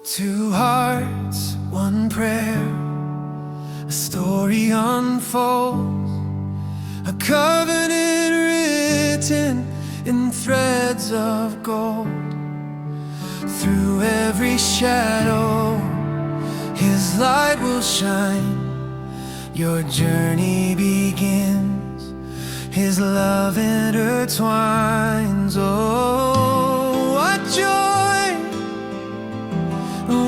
Two hearts, one prayer, a story unfolds, a covenant written in threads of gold. Through every shadow, His light will shine. Your journey begins, His love intertwines. Oh, what joy,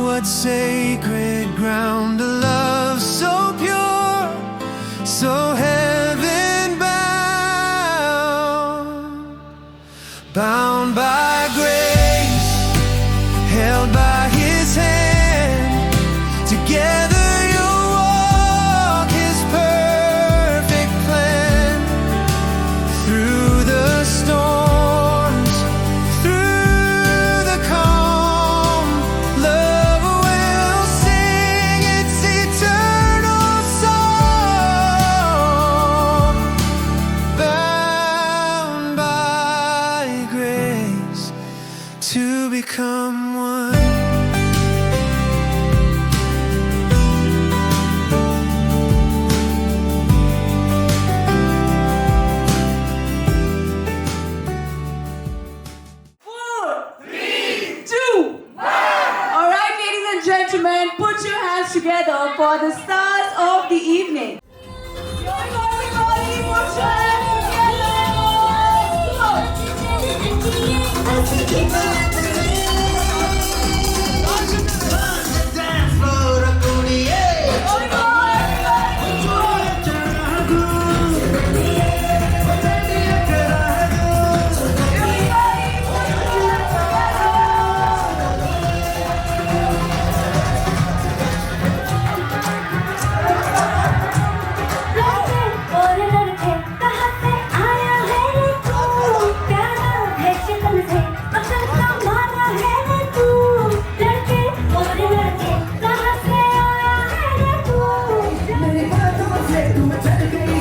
what sacred ground, a love so pure, so heaven bound. Bound by grace, held by His hand, together you'll walk His perfect plan. Through the storms, through the calm, love will sing its eternal song. Bound by grace to become one. Gentlemen, put your hands together for the stars of the evening. Everybody, put your hands together. बोल से पसंद का मारा है तू लड़के और लड़के कहाँ से आया है तू मेरी बातों से तुम चल गई,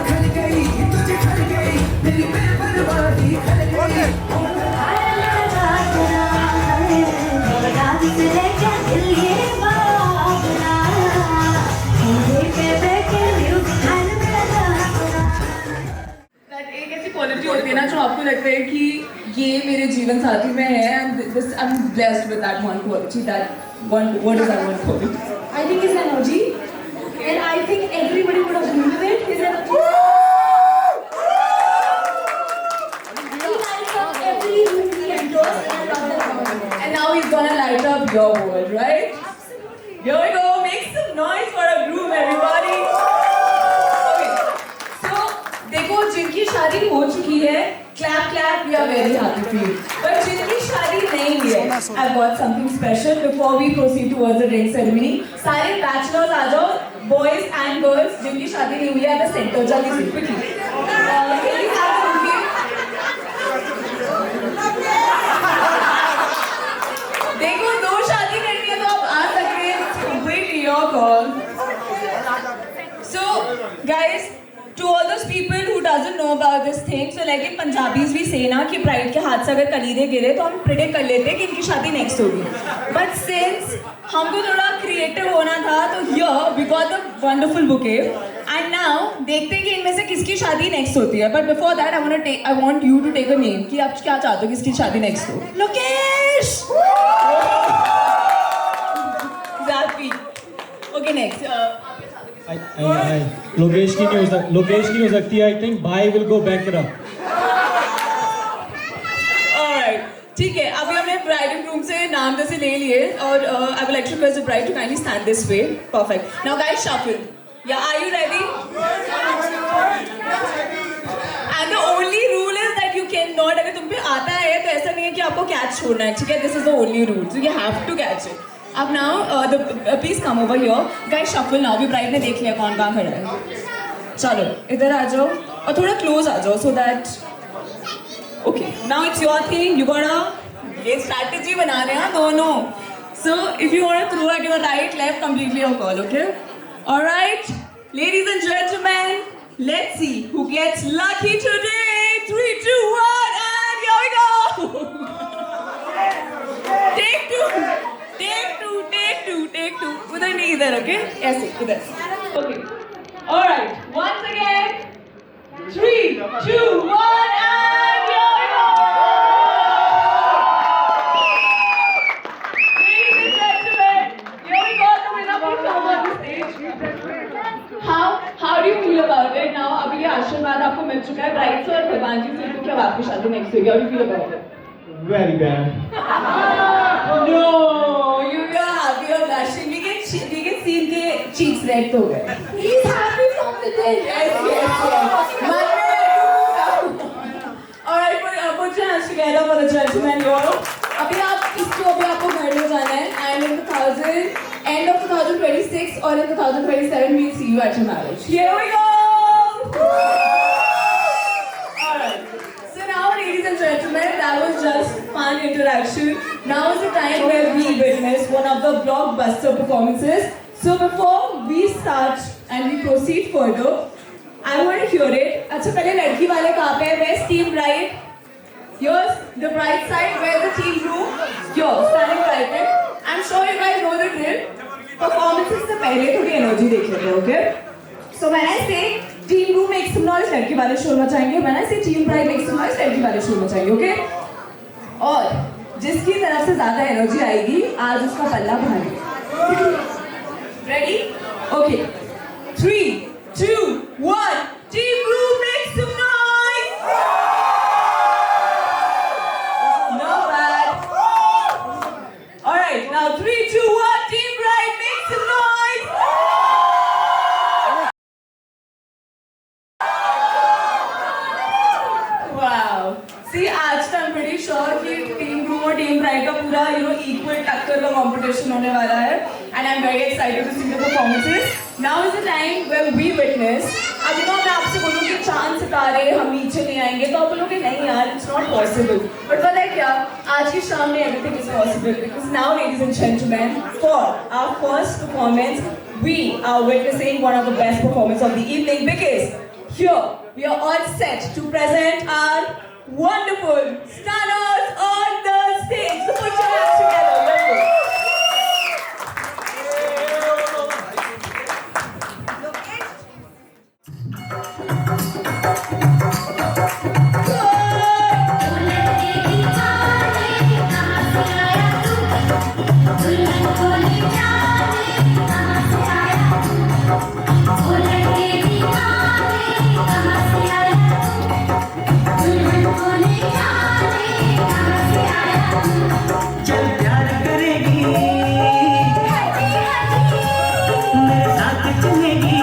खल गई, तुझे खल गई, मेरी बेपरवाही खल गई। आया लगा तेरा रात से लेके दिल ये बाबरा मेरे पे बैठे म्यूजिक हाल में लगा That एक ऐसी क्वालिटी होती है ना जो आपको लगता है कि ये मेरे जीवन साथी में है and this I'm blessed with that one quality, that one, what is that one quality? I think it's energy and I think everybody would agree with it. His energy. He lights up every room he enters and I love that about him. And now he's gonna light up your world, right? Here we go, make some noise for a groom, everybody. Okay, so देखो जिनकी शादी हो चुकी है, clap clap, we are very happy for you. But जिनकी शादी नहीं हुई है, I've got something special before we proceed towards the ring ceremony. सारे bachelors आ जाओ, boys and girls जिनकी शादी नहीं हुई है at the center, जल्दी से quickly. Can you have a bouquet? देखो दो शादी करनी है तो आप आ सकते हैं. It's completely your call. So, guys, to all those people who doesn't know about this thing, so like in Punjabis we say ना कि bride के हाथ से अगर कलीरे गिरे तो हम predict कर लेते हैं कि इनकी शादी next होगी. But since हमको थोड़ा creative होना था तो here we got the wonderful bouquet and now देखते हैं कि इनमें से किसकी शादी next होती है. But before that I want you to take a name कि आप क्या चाहते हो किसकी शादी next हो. Lokesh. Zappy. Okay, next. Lokesh की नहीं हो सकती. आई थिंक भाई विल गो bankrupt. Alright, ठीक है. अभी हमने bride and groom से नाम जैसे ले लिए और I would like to request the bride to kindly stand this way. Perfect. Now guys, shuffle. Yeah, are you ready? And the only rule is that you cannot. अगर तुम पे आता है तो ऐसा नहीं है कि आपको catch छोड़ना है. ठीक है? This is the only rule. So you have to catch it. अब now please come over here. Guys, shuffle now. अभी bride ने देख लिया कौन कहाँ खड़ा है. चलो इधर आ जाओ और थोड़ा close आ जाओ so that. Okay, now it's your thing. You gotta ये strategy बना रहे हैं दोनों. So if you wanna throw at your right, left, completely your call. Okay. All right, ladies and gentlemen, let's see who gets lucky today. 3, 2, 1, and here we go. Take two. उधर नहीं इधर. Okay, ऐसे इधर. Okay. All right. Once again. 3, 2, 1, and here we go. Ladies and gentlemen, here we go. The winner will come on the stage. How do you feel about it now? अभी ये आशीर्वाद आपको मिल चुका है ब्राइड से और देवांशी से तो क्या आपकी शादी नेक्स्ट होगी? How do you feel about it? Very bad. No, you are happy or blushing. We can see इनके cheeks red हो गए. He's happy from within. Yes. मन में. Alright, put your hands together for the gentleman here. अभी आपको घर ले जाना है and in the end of 2026 or in 2027 we'll see you at your marriage. Here we go. Alright. So now, ladies and gentlemen, that was just fun interaction. Now is the time where we witness one of the blockbuster performances. So before we start and we proceed further, I want to hear it. अच्छा पहले लड़की वाले कहाँ पे हैं? Where's team bride? Here's the bride side. Where's the team groom? Here, standing right there. I'm sure you guys know the drill. Performances से पहले थोड़ी energy देख लेते हैं, okay? So when I say team groom make some noise, लड़की वाले शोर मचाएंगे. When I say team bride make some noise, लड़की वाले शोर मचाएंगे, okay? और जिसकी तरफ से ज़्यादा एनर्जी आएगी, आज उसका पल्ला भारी. Ready? Okay. 3, 2, 1. Team groom make some noise. Not bad. All right. Now 3, 2, 1. Team bride make some noise. Wow. See, आज तो I'm pretty sure कि team groom और team bride का पूरा equal टक्कर का competition होने वाला है. And I'm very excited to see the performances. Now is the time where we witness. अब मैं आपसे बोलूँ कि चांद सितारे हम नीचे नहीं आएंगे तो आप बोलोगे नहीं यार, it's not possible. But for the आज की शाम में everything is possible because now, ladies and gentlemen, for our first performance, we are witnessing one of the best performances of the evening because here we are all set to present our wonderful stars on the stage. So put your hands together. Wonderful. चल प्यार करेगी मेरे साथ चलेगी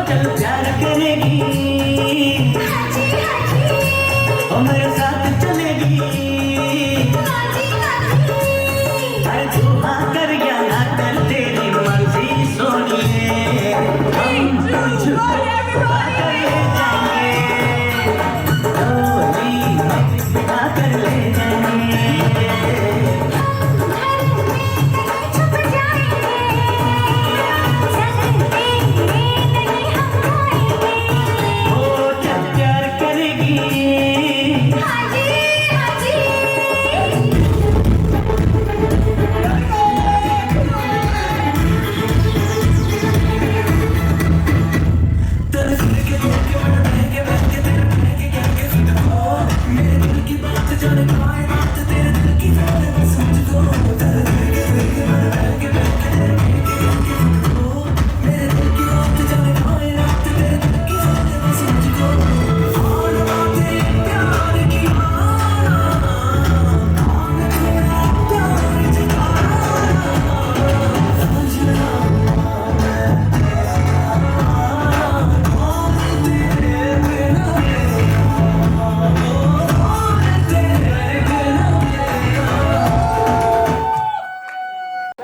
चल प्यार करेगी और मेरे साथ चलेगी अरे तू हाँ कर या ना कर तेरी मर्जी सोनिए हम तुझको कर ले जाएंगे कर ले जाएंगे ओ क्या प्यार करेगी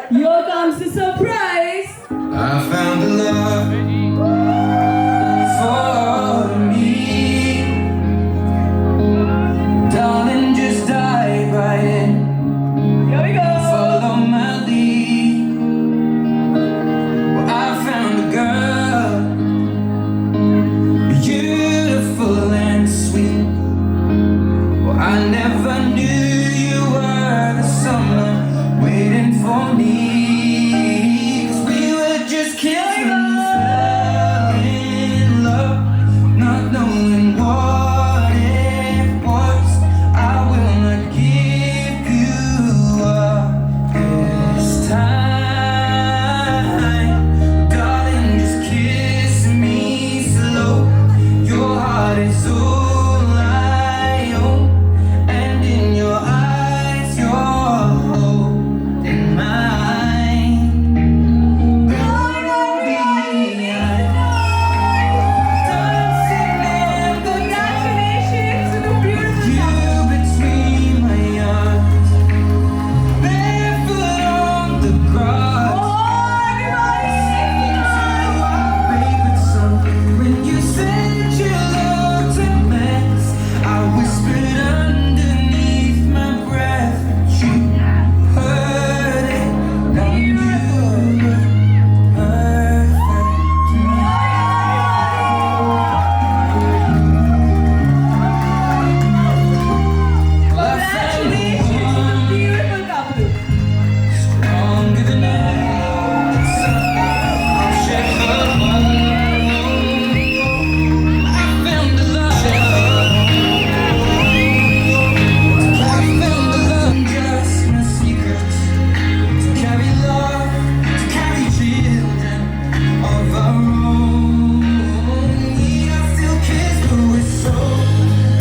Here comes the surprise. I found a love for me. Darling, just dive right in. Here we go. Follow my lead. Well, I found a girl, beautiful and sweet. Well, I never knew you were the summer waiting for me. 'Cause we were just kids when we fell in love, not knowing what it was. I will not give you up this time, darling. Just kiss me slow. Your heart is all I own, and in your eyes, you're holding mine. Congratulations to the beautiful You between my arms, barefoot on the grass. Favorite song. When you said you looked a mess, I whispered underneath my breath, but you heard it. Now you were perfect to me. Congratulations to the beautiful couple. Stronger than ice, I'll shake her home. I found the love. I found the love. Just my secrets to carry love, to carry children of our own. Yeah, I still kiss, but we're so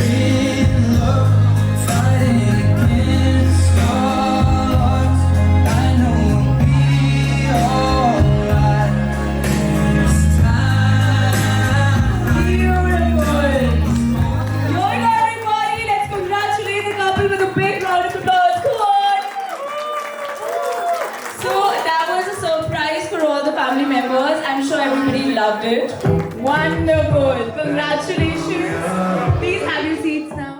in love, fighting against all odds. I know we'll be alright this time. Beautiful. Here we go, everybody. Let's congratulate the couple with a big round of applause. Come on. So that was a surprise for all the family members. I'm sure everybody loved it. Wonderful. Congratulations. Please have your seats now.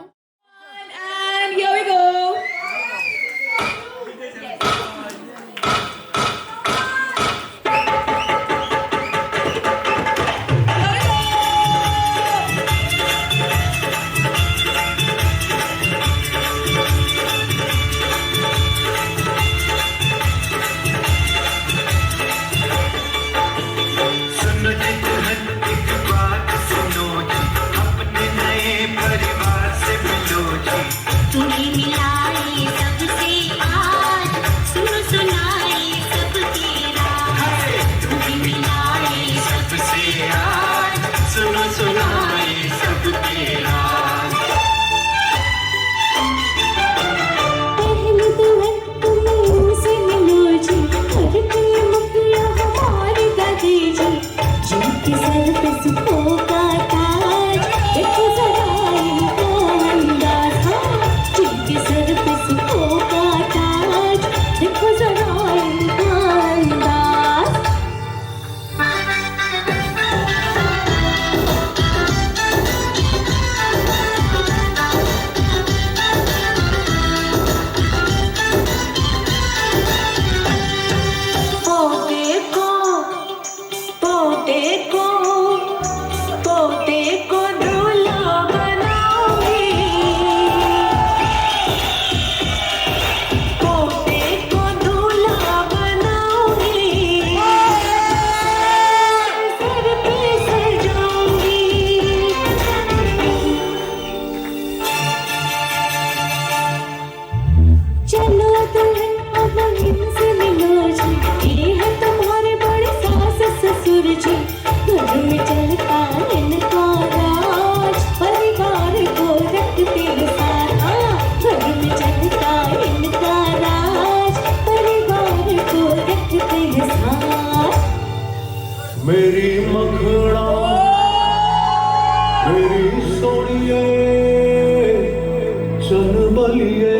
सुन बलिए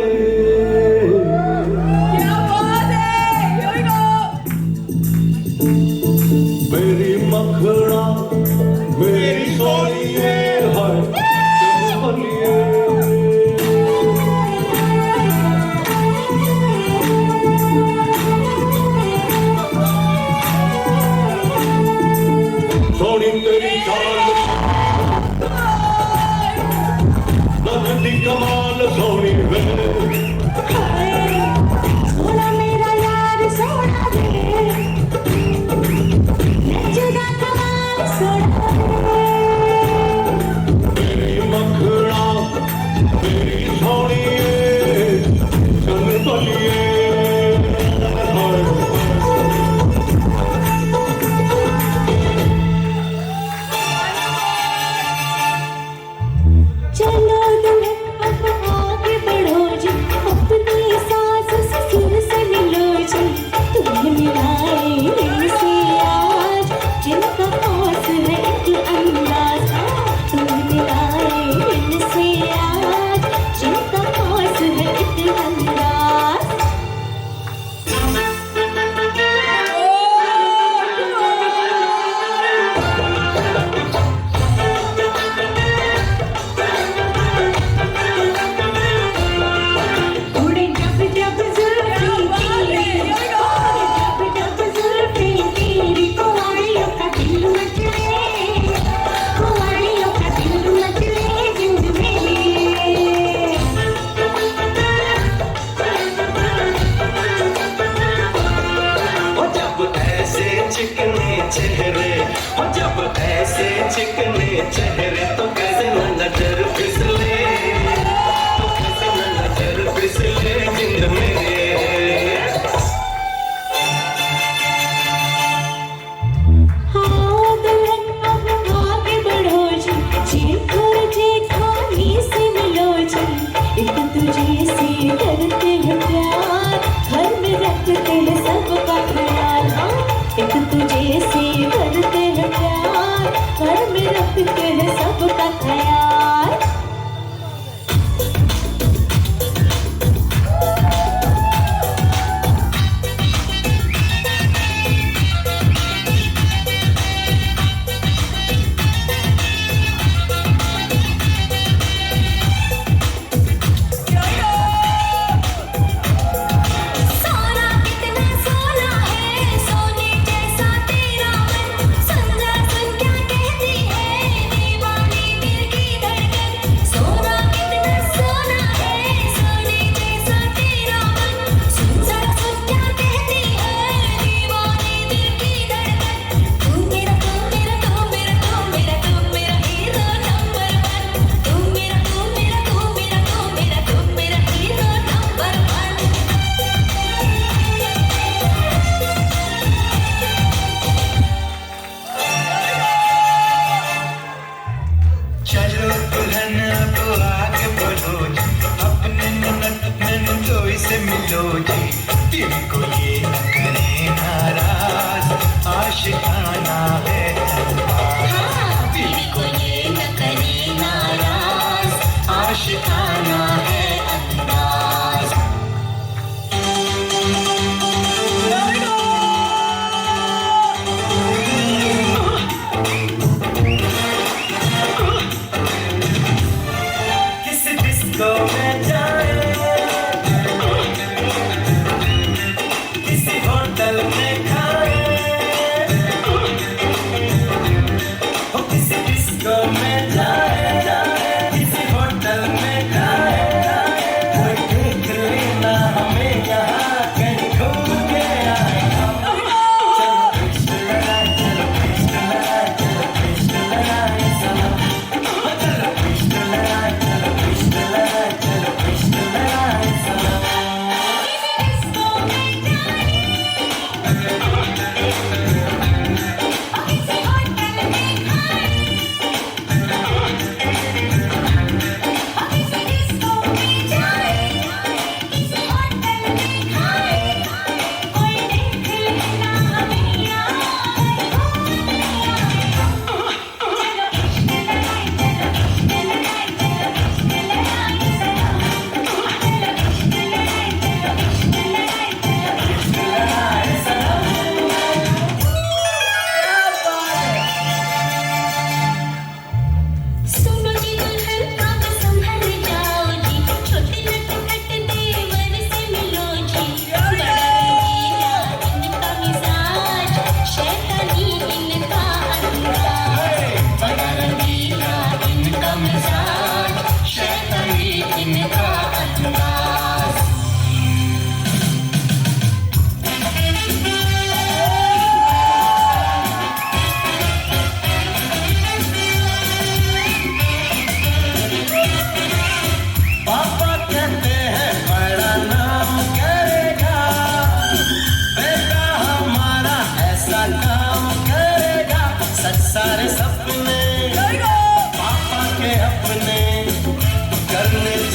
क्या बात है, here we go. मेरी मखना मेरी सोनिए हाय सुन बलिए सोनी तेरी चाल लगती कमाल सोनी वे सोना मेरा यार सोना रे जुदा कमाल सोना मेरी मखना मेरी सोनिए सुन बलिए चलो दुल्हन अब आगे बढ़ो जी अपनी सास ससुर से मिलो जी तुम्हें मिलाए इनसे आज जिनका पास है एक अंदाज तुम्हें मिलाए इनसे आज जिनका पास है एक अंदाज उड़े जब जब जुल्फी तेरी कुंवारियों का दिल मचले जिंद में हो जब ऐसे चिकने चेहरे हो जब ऐसे चिकने चेहरे तो कैसे न नजर फिसले तो कैसे न नजर फिसले जिंद मेरे हाँ दुल्हन अब आगे बढ़ो जी जे खानी से मिलो जी एक तुझे से करते हैं प्यार घर में रखते हैं सबका ख्याल हाँ एक तुझे से करते हैं प्यार घर में रखते हैं सबका ख्याल सोना कितना सोना है सोने जैसा तेरा मन सुन जा सुन क्या कहती है दीवानी दिल की धड़कन सोना कितना सोना है सोने जैसा तेरा मन सुन जा सुन क्या कहती है दीवानी दिल की धड़कन तू मेरा हीरो नंबर वन तू मेरा हीरो नंबर वन चलो दुल्हन अब आगे बढ़ो जी अपने ननदोई से मिलो जी दिल को ये न करे नाराज आशिकाना है अंदाज दिल को ये न करे नाराज आशिकाना है अंदाज किस डिस्को में जाए किसी होटल में खाए हो किसी डिस्को में जाए किसी होटल में खाए कोई देख लेना हमें यहाँ कहीं घूम के आए चलो इश्क लगाए चलो इश्क लगाए सनम चलो इश्क लगाए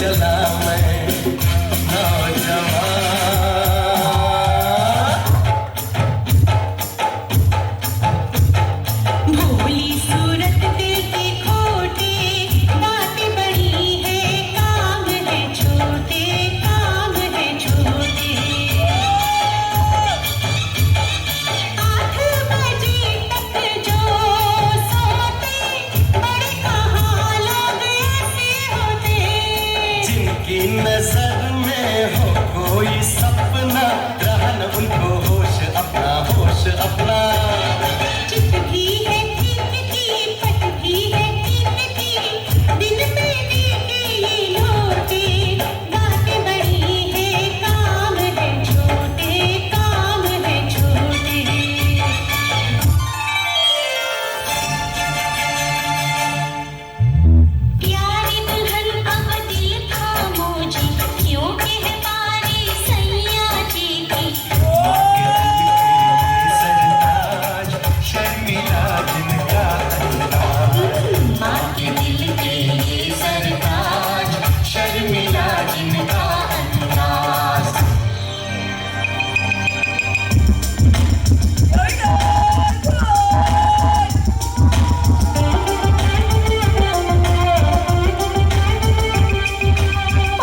चला मैं नौजवान। भोली सूरत दिल की खोटी, बातें बड़ी है काम है छोटे, काम है छोटे। 8 बजे तक जो सोते, बड़े कहाँ लोग ऐसे होते। जिनकी नजर में हो कोई सपना, रहन उनको होश अपना, होश अपना। चित भी है ठीक की, पट भी है ठीक की, दिन में देखे ये लोटे। बातें बड़ी है काम है छोटे, काम है छोटे। प्यारी दुल्हन अब दिल खामोशी, क्यों कहवारी सैया जी की। सरताज शर्मिला जिनका अंदाज, माँ के दिल के ये सरताज, शर्मिला जिनका अंदाज।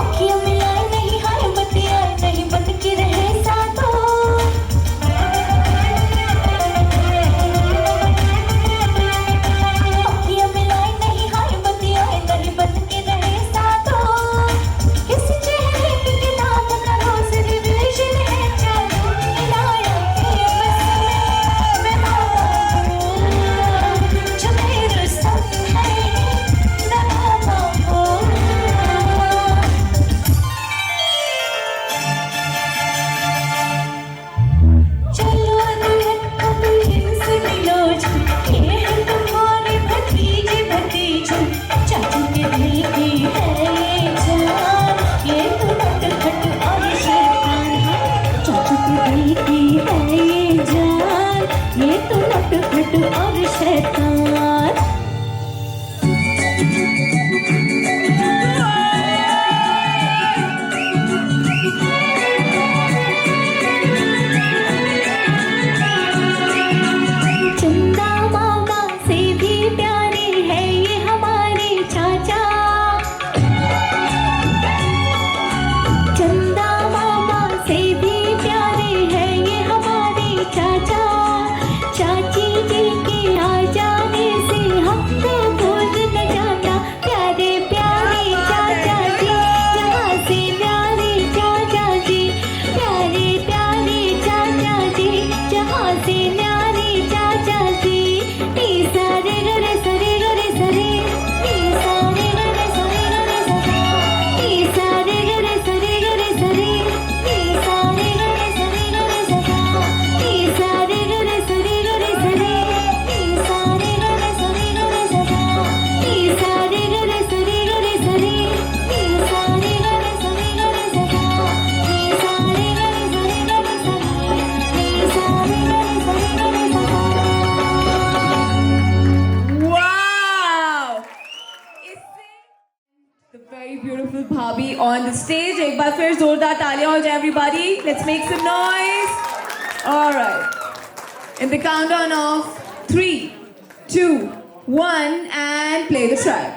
अखियों मिलाए नहीं हाय बतियाए नहीं, बन के रहे साथों। अखियों मिलाए नहीं हाय बतियाए नहीं, बन के रहे साथों। इस चेहरे पे किताब का रोज रिविजन है चालू, मिलाया के बस में मैं जो मेरे संग है दबाता हो। चलो दुल्हन अब इनसे मिलो जी, ये है तुम्हारी भतीजी भतीजी। चाचू के दिल की है ये जान, ये तो नटखट और शैतान है। चाचू के दिल की है ये जान, ये तो नटखट और शैतान। चंदा मामा से भी प्यारे है ये हमारे चाचा। चंदा मामा से भी प्यारे है ये हमारे चाचा। चाची जी के आ जाने से हम तो भूल न जाता, प्यारे प्यारे चाचा जी, जहाँ से प्यारे चाचा जी, प्यारे प्यारे चाचा जी, जहाँ से न्यारे चाचा जी। नी सारे गरे सरे गरे सरे, नी सारे गरे सरे गरे सरे, नी सारे गरे सरे गरे सरे, नी सारे गरे सरे गरे सरे, नी सारे गरे सरे गरे सरे, नी सारे गरे सरे गरे सरे, नी सारे गरे सरे गरे सरे, नी सारे गरे सरे गरे सरे, नी सारे गरे सरे गरे सरे, नी सारे गरे सरे गरे सरे। Wow! The very beautiful Bhabhi on the stage. एक बार फिर जोरदार तालियां हो जाए everybody. Let's make some noise. All right. In the countdown of 3, 2, 1 and play the track.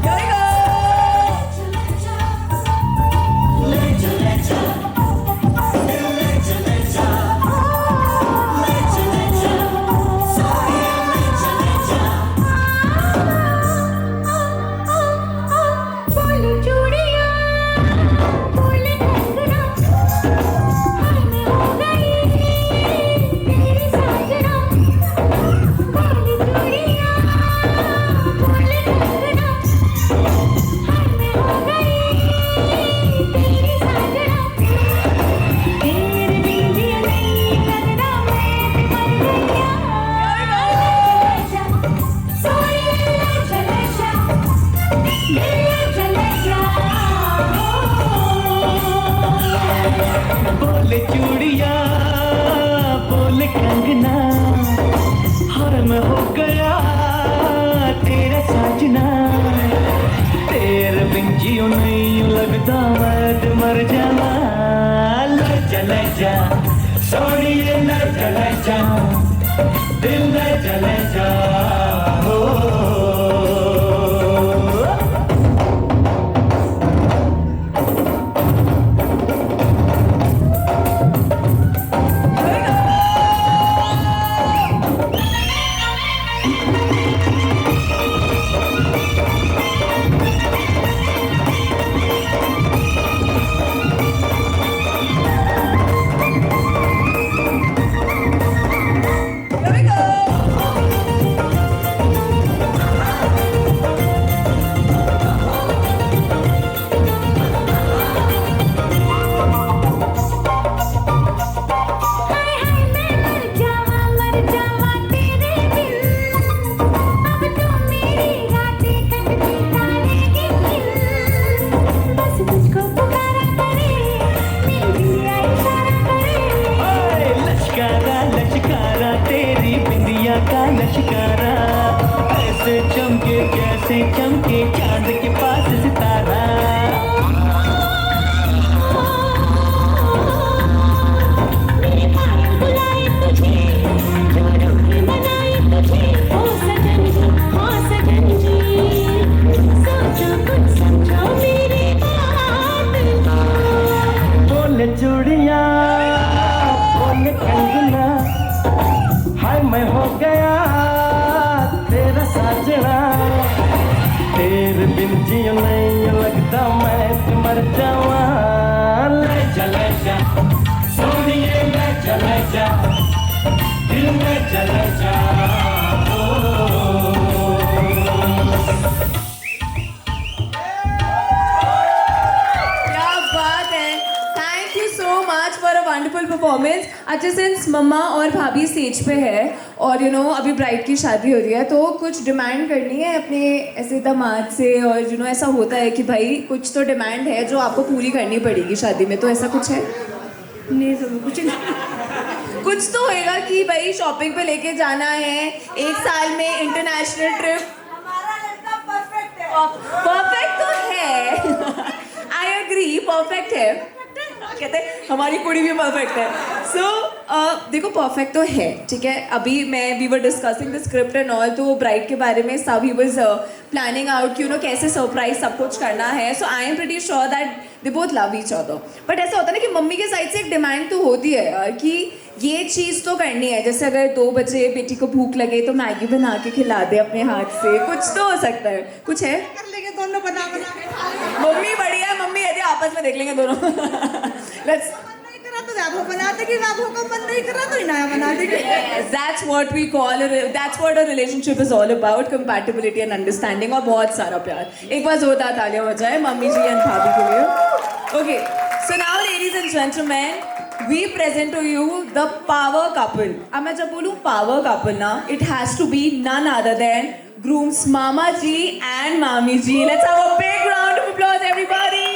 Here we go. बोल चूड़ियां, बोल कंगना, हाय मैं हो गई मैं हो गया तेरा साजना, तेरे बिन जियो नहीं लगता मैं तो मर जावा। ले जा सोनिए ले जा, दिल ले जा हो। ऐसे चमके कैसे चमके चांद के पास सितारा। मेरे पायल बुलाए तुझे, जोड़ों में बनाए तुझे, ओ सजन जी, ओ सजन जी, सोचो कुछ समझो मेरी बात। बोले चूड़िया बोले कंगना, हाय मैं हो गया तेरा साजना, तेरे बिन जियो नहीं लगता मैं तो मर जावा। ले जा सोनिए ले जा, दिल में चले जा क्या बात है, thank you so much for a wonderful performance. अच्छा, सिंस मम्मा और भाभी स्टेज पे है और अभी ब्राइड की शादी हो रही है, तो कुछ डिमांड करनी है अपने ऐसे दामाद से, और ऐसा होता है कि भाई कुछ तो डिमांड है जो आपको पूरी करनी पड़ेगी शादी में, तो ऐसा कुछ है? नहीं सब कुछ नहीं। कुछ तो होएगा कि भाई शॉपिंग पे लेके जाना है, एक साल में इंटरनेशनल ट्रिप। हमारा लड़का परफेक्ट है। परफेक्ट तो है, आई एग्री, परफेक्ट है, कहते हैं हमारी कुड़ी भी परफेक्ट है। सो देखो परफेक्ट तो है, ठीक है। अभी we were discussing the script and all, तो ब्राइड के बारे में सब ही वाज प्लानिंग आउट कि कैसे सरप्राइज सब कुछ करना है। So I am pretty sure that they both love each other. But ऐसा होता है ना कि मम्मी के साइड से एक डिमांड तो होती है यार कि ये चीज़ तो करनी है, जैसे अगर 2 बजे बेटी को भूख लगे तो मैगी बना के खिला दे अपने हाथ से, कुछ तो हो सकता है। कुछ है? कर लेंगे दोनों बना के। मम्मी बढ़िया है, मम्मी यदि आपस में देख लेंगे दोनों। लेट्स नहीं करा तो राघव बना देगी, राघव का मन नहीं करा तो इनाया बना देगी। that's what we call that's what a relationship is all about, compatibility and understanding, और बहुत सारा प्यार। एक बार जोरदार तालियां हो जाए मम्मी जी एंड भाभी के लिए। Okay, so now ladies and gentlemen, we present to you the power couple. अब मैं जब बोलूँ power couple ना, it has to be none other than groom's mama ji and mami ji. Let's have a big round of applause everybody.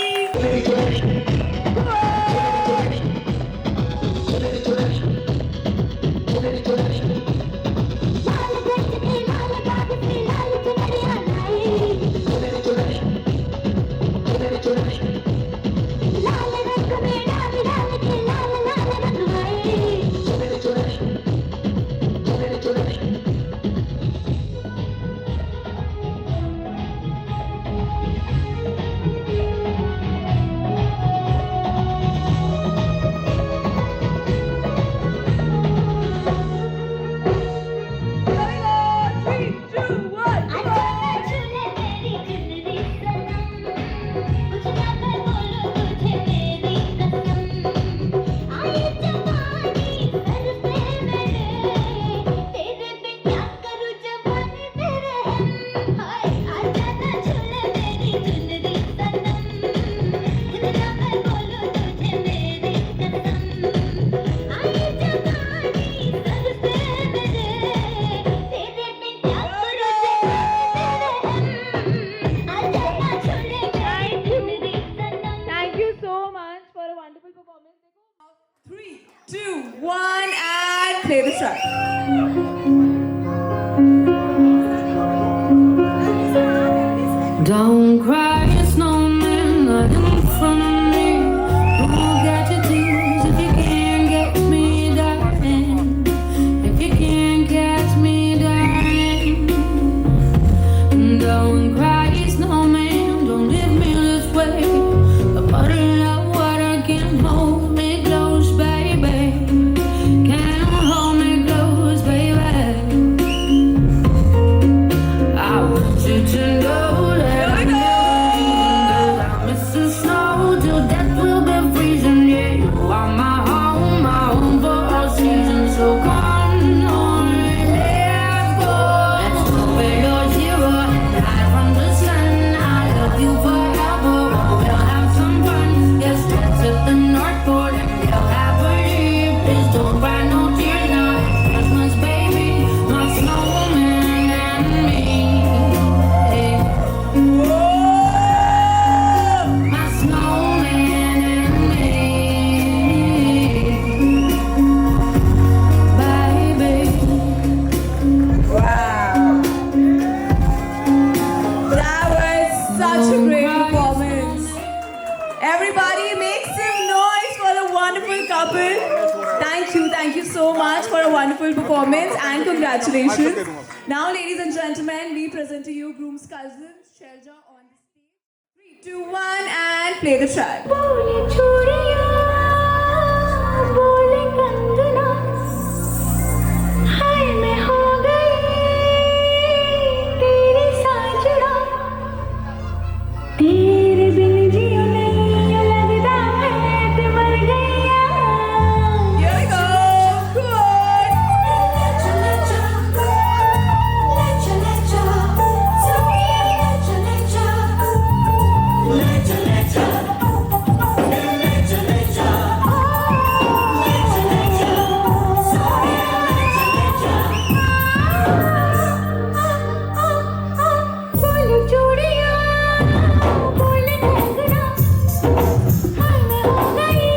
couple. Thank you so much for a wonderful performance and congratulations. Now, ladies and gentlemen, we present to you groom's cousin, Shelja on the stage. 3, 2, 1 and play the track. बोले चूड़िया बोले कंगना हाय मैं हो गई तेरे साजना तेरे बिन जियो नहीं लगता मैं ते मर गईया Here we go. Good. बोले चूड़िया बोले कंगना हाय मैं हो गई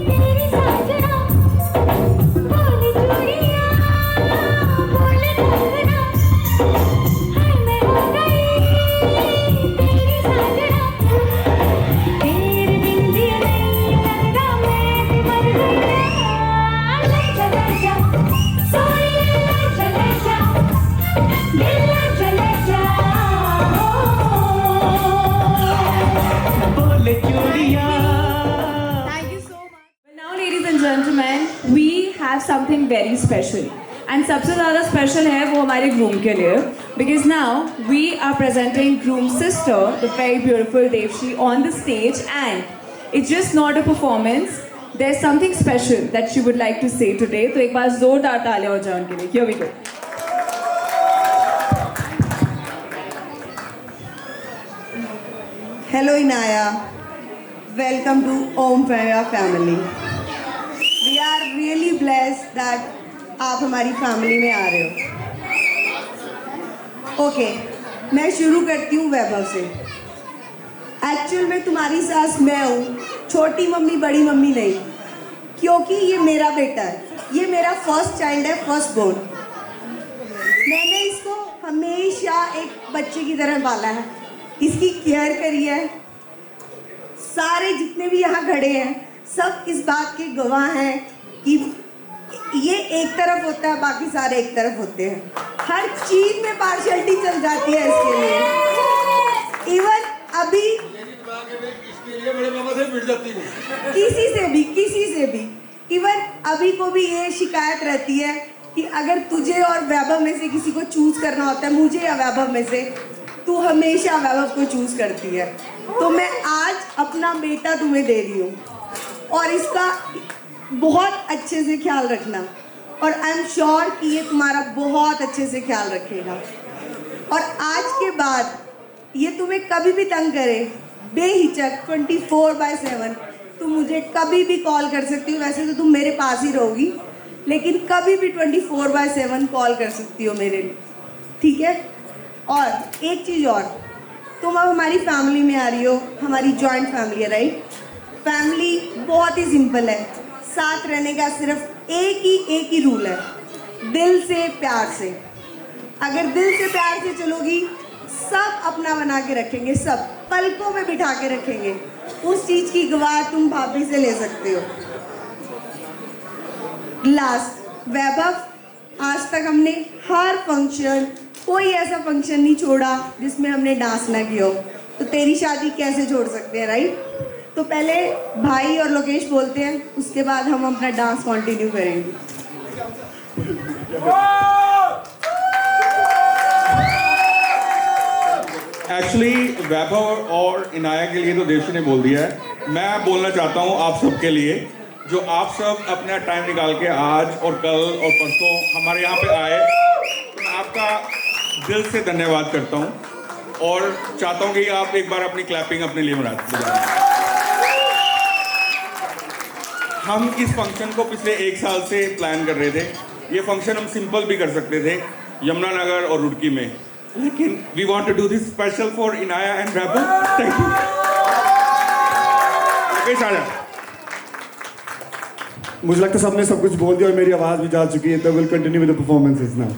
तेरी साजना बोले चूड़िया बोले कंगना हाय मैं हो गई तेरी साजना तेरे बिन जिया नहीं लगता मैं ते मर गईया ले चले जा सोनिया ले चले जा दिल ले चले जा बोले चूड़िया Thank you so much. Well, now, ladies and gentlemen, we have something very special. And सबसे ज़्यादा special है वो हमारे groom के लिए. Because now we are presenting groom's sister, the very beautiful Devshi, on the stage, and it's just not a performance. There's something special that she would like to say today. तो एक बार जोरदार तालियां हो जाए उनके लिए. Here we go. Hello Inaya, welcome to Om Faya family. We are really blessed that आप हमारी फैमिली में आ रहे हो. ओके, मैं शुरू करती हूँ वैभव से. एक्चुअल में तुम्हारी सास मैं हूँ, छोटी मम्मी बड़ी मम्मी नहीं, क्योंकि ये मेरा बेटा है. ये मेरा फर्स्ट चाइल्ड है, फर्स्ट बोर्न. मैंने इसको हमेशा एक बच्चे की तरह पाला है, इसकी केयर करी है. सारे जितने भी यहाँ खड़े हैं सब इस बात के गवाह हैं कि ये एक तरफ होता है, बाकी सारे एक तरफ होते हैं. हर चीज में पार्शियलिटी चल जाती है इसके लिए. इवन अभी किसी से भी इवन अभी को भी ये शिकायत रहती है कि अगर तुझे और वैभव में से किसी को चूज करना होता है, मुझे या वैभव में से, तू हमेशा वैभव को चूज करती है. तो मैं आज अपना बेटा तुम्हें दे रही हूँ और इसका बहुत अच्छे से ख्याल रखना. और आई एम श्योर कि ये तुम्हारा बहुत अच्छे से ख्याल रखेगा. और आज के बाद ये तुम्हें कभी भी तंग करे, बेहिचक 24/7 तुम मुझे कभी भी कॉल कर सकती हो. वैसे तो तुम मेरे पास ही रहोगी, लेकिन कभी भी 24/7 कॉल कर सकती हो मेरे लिए, ठीक है. और एक चीज़ और, तुम अब हमारी फैमिली में आ रही हो. हमारी जॉइंट फैमिली है, राइट. फैमिली बहुत ही सिंपल है. साथ रहने का सिर्फ एक ही रूल है, दिल से प्यार से. अगर दिल से प्यार से चलोगी, सब अपना बना के रखेंगे, सब पलकों में बिठा के रखेंगे. उस चीज़ की गवाह तुम भाभी से ले सकते हो. लास्ट, वैभव, आज तक हमने हर फंक्शन, कोई ऐसा फंक्शन नहीं छोड़ा जिसमें हमने डांस ना किया हो. तो तेरी शादी कैसे छोड़ सकते हैं, राइट. तो पहले भाई और लोकेश बोलते हैं, उसके बाद हम अपना डांस कंटिन्यू करेंगे. एक्चुअली वैभव और इनाया के लिए तो देवशी ने बोल दिया है. मैं बोलना चाहता हूँ आप सबके लिए, जो आप सब अपना टाइम निकाल के आज और कल और परसों हमारे यहाँ पे आए. मैं आपका दिल से धन्यवाद करता हूँ और चाहता हूँ कि आप एक बार अपनी क्लैपिंग अपने लिए बजाएं. हम इस फंक्शन को पिछले 1 साल से प्लान कर रहे थे. ये फंक्शन हम सिंपल भी कर सकते थे यमुनानगर और रुड़की में, लेकिन we want to do this special for Inaya and Vaibhav. Thank you. मुझे लगता है सबने सब कुछ बोल दिया और मेरी आवाज भी जा चुकी है. तो will continue with the performances now.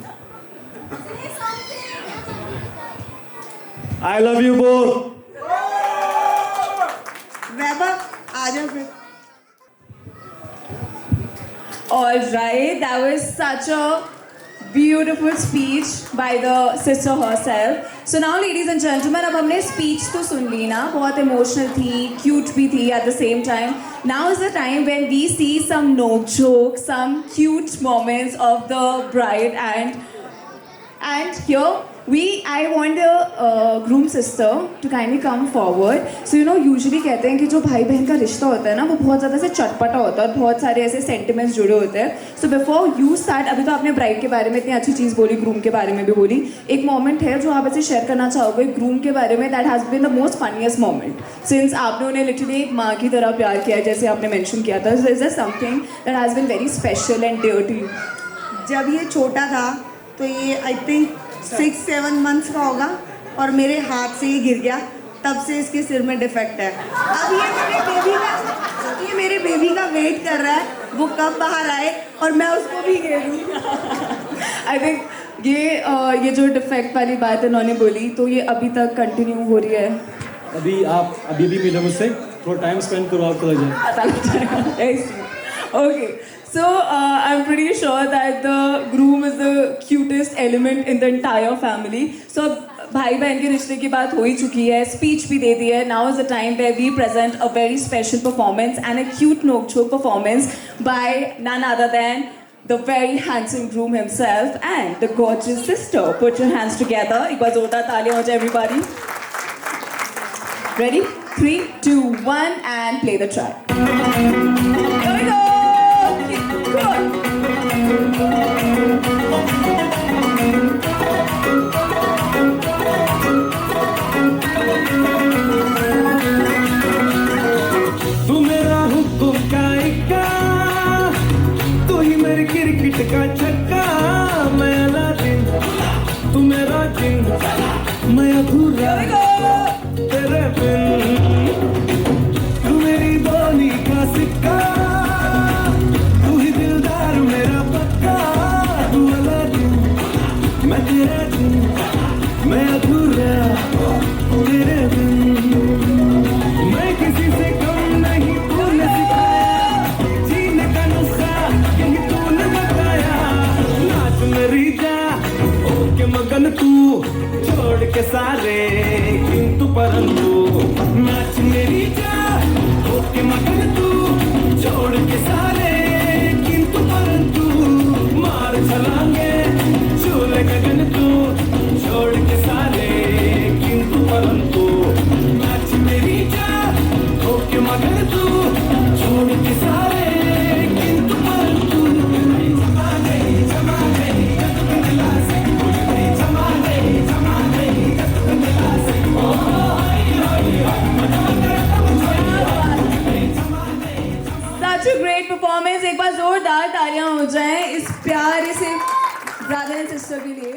I love you both. Vaibhav आ जाओ फिर. All right, that was such a beautiful speech by the sister herself. So now, ladies and gentlemen, अब हमने speech तो सुन ली ना, बहुत emotional थी, cute भी थी at the same time. Now is the time when we see some note jokes, some cute moments of the bride, and here I want the groom sister to kindly come forward. So usually कहते हैं कि जो भाई बहन का रिश्ता होता है ना, वो बहुत ज़्यादा से चटपटा होता है और बहुत सारे ऐसे सेंटिमेंट्स जुड़े होते हैं. So before you start, अभी तो आपने ब्राइड के बारे में इतनी अच्छी चीज़ बोली, ग्रूम के बारे में भी बोली, एक मोमेंट है जो आप ऐसे शेयर करना चाहोगे ग्रूम के बारे में, that has been the most funniest moment since आपने उन्हें लिटरली एक माँ की तरह प्यार किया है, जैसे आपने मेंशन किया था. So is there something that has been very special and dear to you? जब ये छोटा था तो ये आई थिंक 6-7 मंथ्स का होगा और मेरे हाथ से ये गिर गया, तब से इसके सिर में डिफेक्ट है. अब ये मेरे बेबी का वेट कर रहा है वो कब बाहर आए और मैं उसको भी घेरूँ. आई थिंक ये जो डिफेक्ट वाली बात इन्होंने बोली, तो ये अभी तक कंटिन्यू हो रही है. अभी भी मिलो मुझसे, थोड़ा टाइम स्पेंड करो, आपको लग जाए. Okay, so I'm pretty sure that the groom is the cutest element in the entire family. So भाई बहन के रिश्ते की बात हो ही चुकी है, स्पीच भी दे दी है. Now is the time where we present a very special performance and a cute note-joke performance by none other than the very handsome groom himself and the gorgeous sister. Put your hands together. एक बार जोरदार तालियां हो जाए everybody. Ready? 3, 2, 1 and play the track. Here we go. Good. तू मेरा हुक्म का इक्का, तू ही मेरी क्रिकेट का छक्का. मैं अलादीन, तू मेरा जिन, मैं अधूरा तेरे बिन. तू मेरी बोली का सिक्का, तू ही दिलदार मेरा पक्का. तू अलादीन, मैं तेरा जिन, मैं अधूरा तेरे बिन. मैं किसी से कम नहीं, तूने सिखाया जीने का नुस्खा, यही तूने बताया. नाच मेरी जा होके मगन तू, छोड़ के सारे किंतु परंतु. नाच मेरी जा होके मगन तू, छोड़ के सारे किंतु परंतु. मार छलांगे झूले गगन तू, छोड़ के सारे किंतु परंतु. नाच मेरी जा होके मगन तू, छोड़ के सारे किंतु परंतु. जमा नहीं जमा नहीं दिला से, जमा नहीं जमा नहीं दिला से. ओ हाय हाय Such a great performance. एक बार जोरदार तालियां हो जाएं इस प्यारे से ब्रदर एंड सिस्टर के लिए.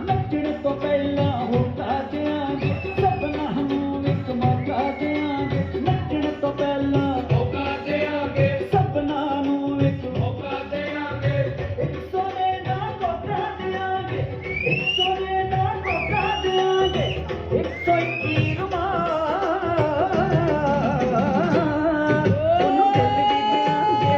नचने तो पहला होता देंगे, सपना हम एक मौका देंगे. नचने तो पहला होता देंगे, सपना हम एक मौका देंगे. एक सोने ना मौका देंगे, एक सोने ना मौका देंगे. 121 रुमाल दोनों गले भी देंगे.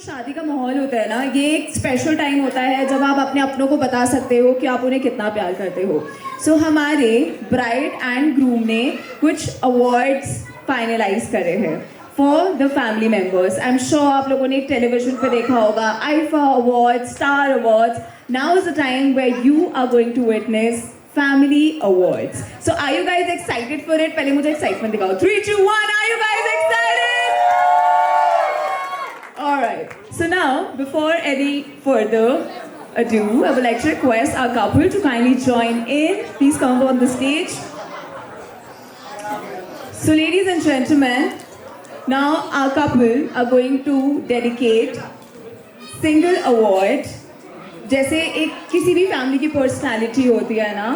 शादी का माहौल होता है ना, ये एक स्पेशल टाइम होता है जब आप अपने अपनों को बता सकते हो कि आप उन्हें कितना प्यार करते हो. सो हमारे ब्राइड एंड ग्रूम ने कुछ अवार्ड्स फाइनलाइज करे हैं for the family members. I am sure आप लोगों ने टेलीविजन पे देखा होगा, IIFA awards, star awards. Now is the time where you are going to witness family awards. So are you guys excited for it? पहले मुझे excitement दिखाओ. 3, 2, 1. Are you guys excited? Alright, so now before any further ado, I would like to request our couple to kindly join in. Please come up on the stage. So ladies and gentlemen, now our couple are going to dedicate single award. जैसे एक किसी भी family की personality होती है ना,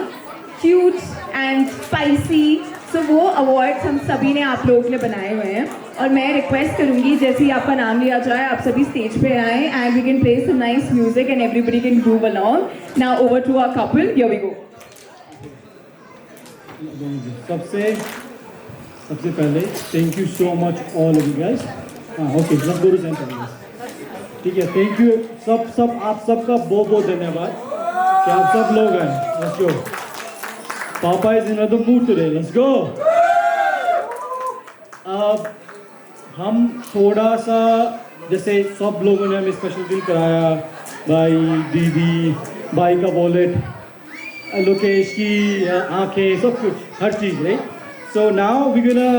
cute and spicy, सो वो awards हम सभी ने आप लोगों के लिए बनाए हुए हैं. और मैं रिक्वेस्ट करूंगी जैसे ही आपका नाम लिया जाए आप सभी स्टेज पे आए and we can play some nice music and everybody can groove along. Now over to our couple. Here we go. सबसे पहले thank you so much all of you guys. Okay, let's go to centre. ठीक है, thank you सब आप सबका बहुत बहुत धन्यवाद कि आप सब लोग आए. Let's go. Papa is in a mood today. Let's go. अब हम थोड़ा सा जैसे सब लोगों ने हमें स्पेशल फील कराया, भाई, दीदी, भाई का वॉलेट, लोकेश की आंखें, सब कुछ, हर चीज़, right? So now we gonna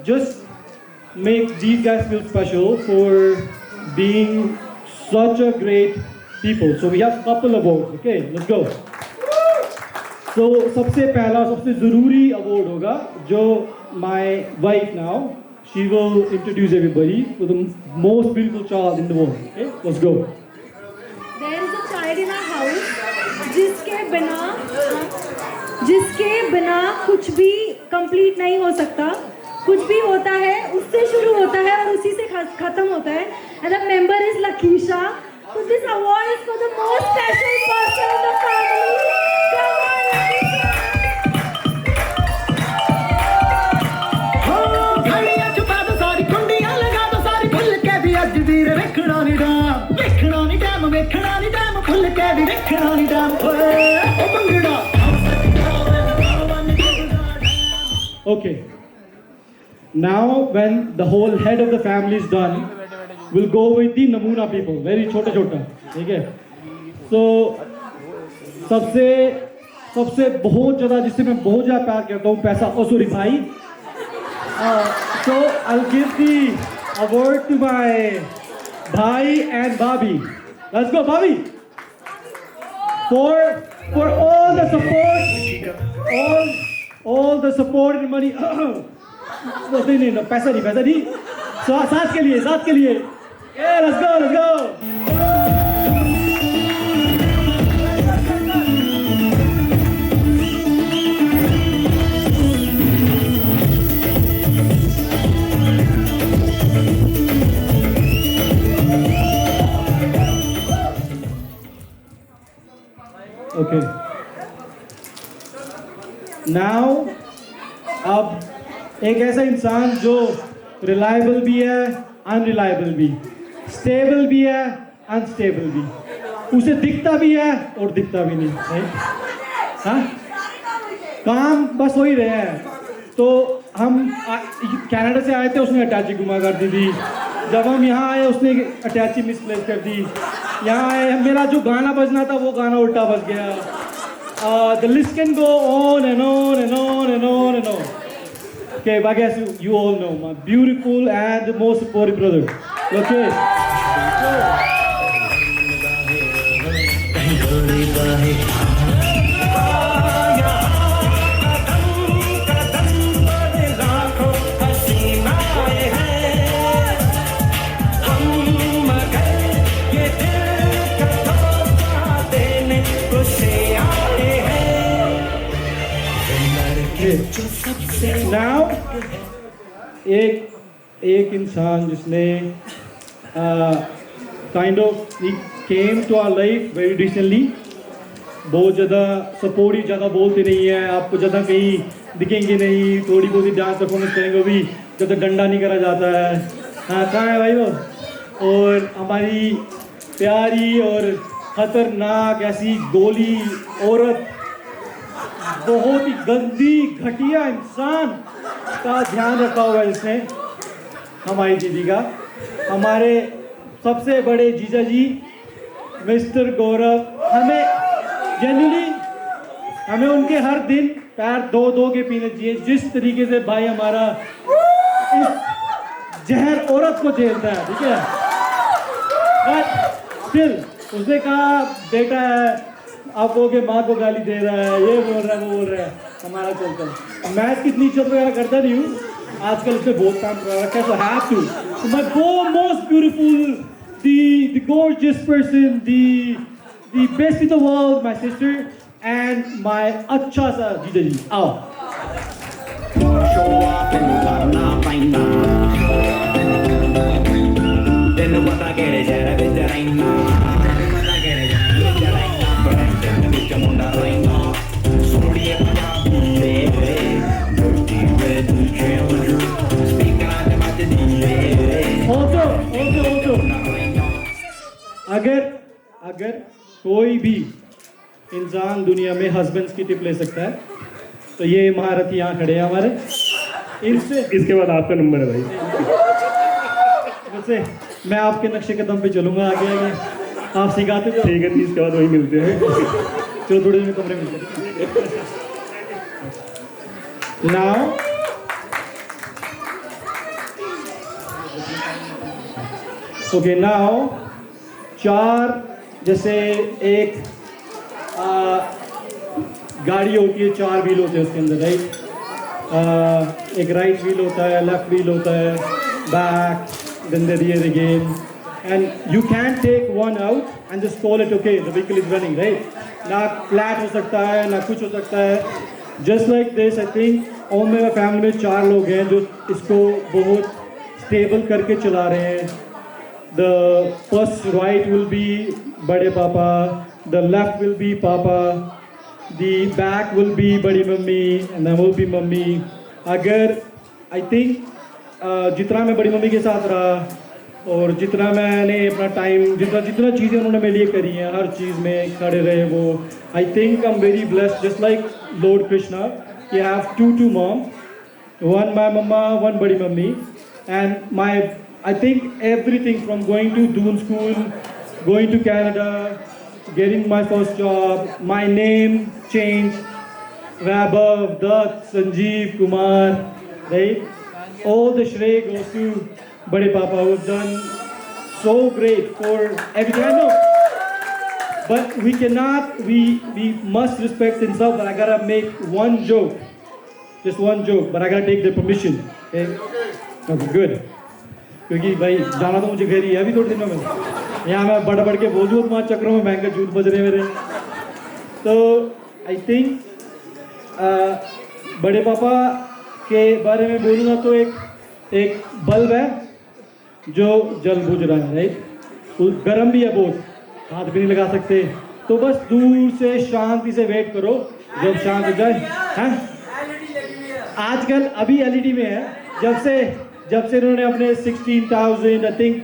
just make these guys feel special for being such a great people. So we have couple awards. Okay, let's go. So सबसे पहला सबसे ज़रूरी award होगा जो my wife now, she will introduce everybody to the most beautiful child in the world. Okay, let's go. There is a child in our house जिसके बिना कुछ भी कंप्लीट नहीं हो सकता. कुछ भी होता है उससे शुरू होता है और उसी से खत्म होता है. And the member is Lakisha. So this award is for the most special person in the family. Come on, Lakisha. हाँ भाई आज बात सारी कुंडियां लगा दो सारी खुल के भी अज वीर वेखना नहीं डैम खुल के भी वेखना नहीं डैम. ओ मंगड़ा. Okay. Now when the whole head of the family is done, we'll go with the namuna people, very छोटा छोटा. ठीक है? So सबसे बहुत ज़्यादा जिससे मैं बहुत ज़्यादा प्यार करता हूँ पैसा. Oh sorry भाई. So I'll give the award to my भाई and Bobby. Let's go Bobby. For all the support, all the support and money. नहीं, पैसा नहीं. साथ के लिए. Yeah, let's go. Okay. Now, अब एक ऐसा इंसान जो रिलायबल भी है, अनरिलायबल भी, स्टेबल भी है, अनस्टेबल भी, उसे दिखता भी है और दिखता भी नहीं, हाँ? काम बस हो ही रहे हैं. तो हम कनाडा से आए थे, उसने अटैची गुमा कर दी थी. जब हम यहाँ आए उसने अटैची मिसप्लेस कर दी. यहाँ आए मेरा जो गाना बजना था वो गाना उल्टा बज गया. The list can go on and on and on and on and on. Okay, but I guess you all know my beautiful and most supportive brother. Okay. Now, एक इंसान जिसने kind of he came to our life very recently. बहुत ज़्यादा support ही ज़्यादा बोलते नहीं है, आपको ज़्यादा कहीं दिखेंगे नहीं, थोड़ी बहुत ही डांस परफॉर्मेंस करेंगे भी जब तक डंडा नहीं करा जाता है. हाँ, कहाँ है भाई वो? और हमारी प्यारी और खतरनाक ऐसी गोली औरत, बहुत ही गंदी घटिया इंसान का ध्यान रखा हुआ है इसने, हमारी दीदी का। हमारे सबसे बड़े जीजा जी मिस्टर गौरव, हमें जनरली हमें उनके हर दिन पैर धो धो के पीने चाहिए। जिस तरीके से भाई हमारा इस जहर औरत को झेलता है, ठीक है, बट स्टिल उसने कहा बेटा है, आप वो के माँ को गाली दे रहा है, ये बोल रहा है, वो बोल रहा है, हमारा चलता है। मैं इसकी इतनी इज्जत वगैरह करता नहीं हूँ, आजकल इसमें बहुत काम कर रखा है, so have to. So my most beautiful, the gorgeous person, the best in the world, my sister, and my अच्छा सा जीजा जी, आओ। Show up in the China. Then what I get is a bit of rain. What I get is a bit of rain. But I'm just a bit of munda rain. Sorry, dirty red challenger. Speaking out about the DJ. Also, अगर कोई भी इंसान दुनिया में husbands की tip ले सकता है तो ये महारथी यहाँ खड़े हैं हमारे। इनसे इसके बाद आपका नंबर है भाई। वैसे मैं आपके नक्शे कदम पे चलूँगा आगे आगे, आप सिखाते जाओ। ठीक है, 30 के बाद वही मिलते हैं। चलो थोड़ी देर में कमरे में मिलते हैं। नाउ ओके, नाउ 4 जैसे एक गाड़ी होती है, 4 व्हील होते हैं उसके अंदर, राइट। एक राइट व्हील होता है, लेफ्ट व्हील होता है, back, then the rear again, and you can't take one out and just call it okay, the vehicle is running, right? ना फ्लैट हो सकता है, ना कुछ हो सकता है। Just like this, I think और मेरा फैमिली में 4 लोग हैं जो इसको बहुत स्टेबल करके चला रहे हैं। The first right will be बड़े पापा, the left will be पापा, the back will be बड़ी mummy, and then will be mummy. अगर I think जितना मैं बड़ी मम्मी के साथ रहा और जितना मैंने अपना टाइम, जितना चीज़ें उन्होंने मेरे लिए करी हैं, हर चीज़ में खड़े रहे वो, I think I am very blessed, just like Lord Krishna. You have two moms, one my mama, one बड़ी mummy, and my I think everything from going to Doon School, going to Canada, getting my first job, my name changed, Vaibhav, Dutt, Sanjeev, Kumar, right? All the shray goes to Bade Papa, who have done so great for everything. I know, but we cannot, we must respect himself. But I gotta make one joke, just one joke. But I gotta take their permission. Okay, okay, good. क्योंकि भाई जाना तो मुझे घर ही है अभी थोड़े दिनों में। यहाँ मैं बढ़ के बोल दूँ तुम्हारे चक्रों में बैंक का झूठ बज रहे मेरे। तो आई थिंक बड़े पापा के बारे में बोलूँगा तो एक बल्ब है जो जल बुझ रहा है, राइट। गर्म भी है बहुत, हाथ भी नहीं लगा सकते, तो बस दूर से शांति से वेट करो जब शांत हो जाए। हैं आजकल अभी एलईडी में है, जब से इन्होंने अपने 16,000 I think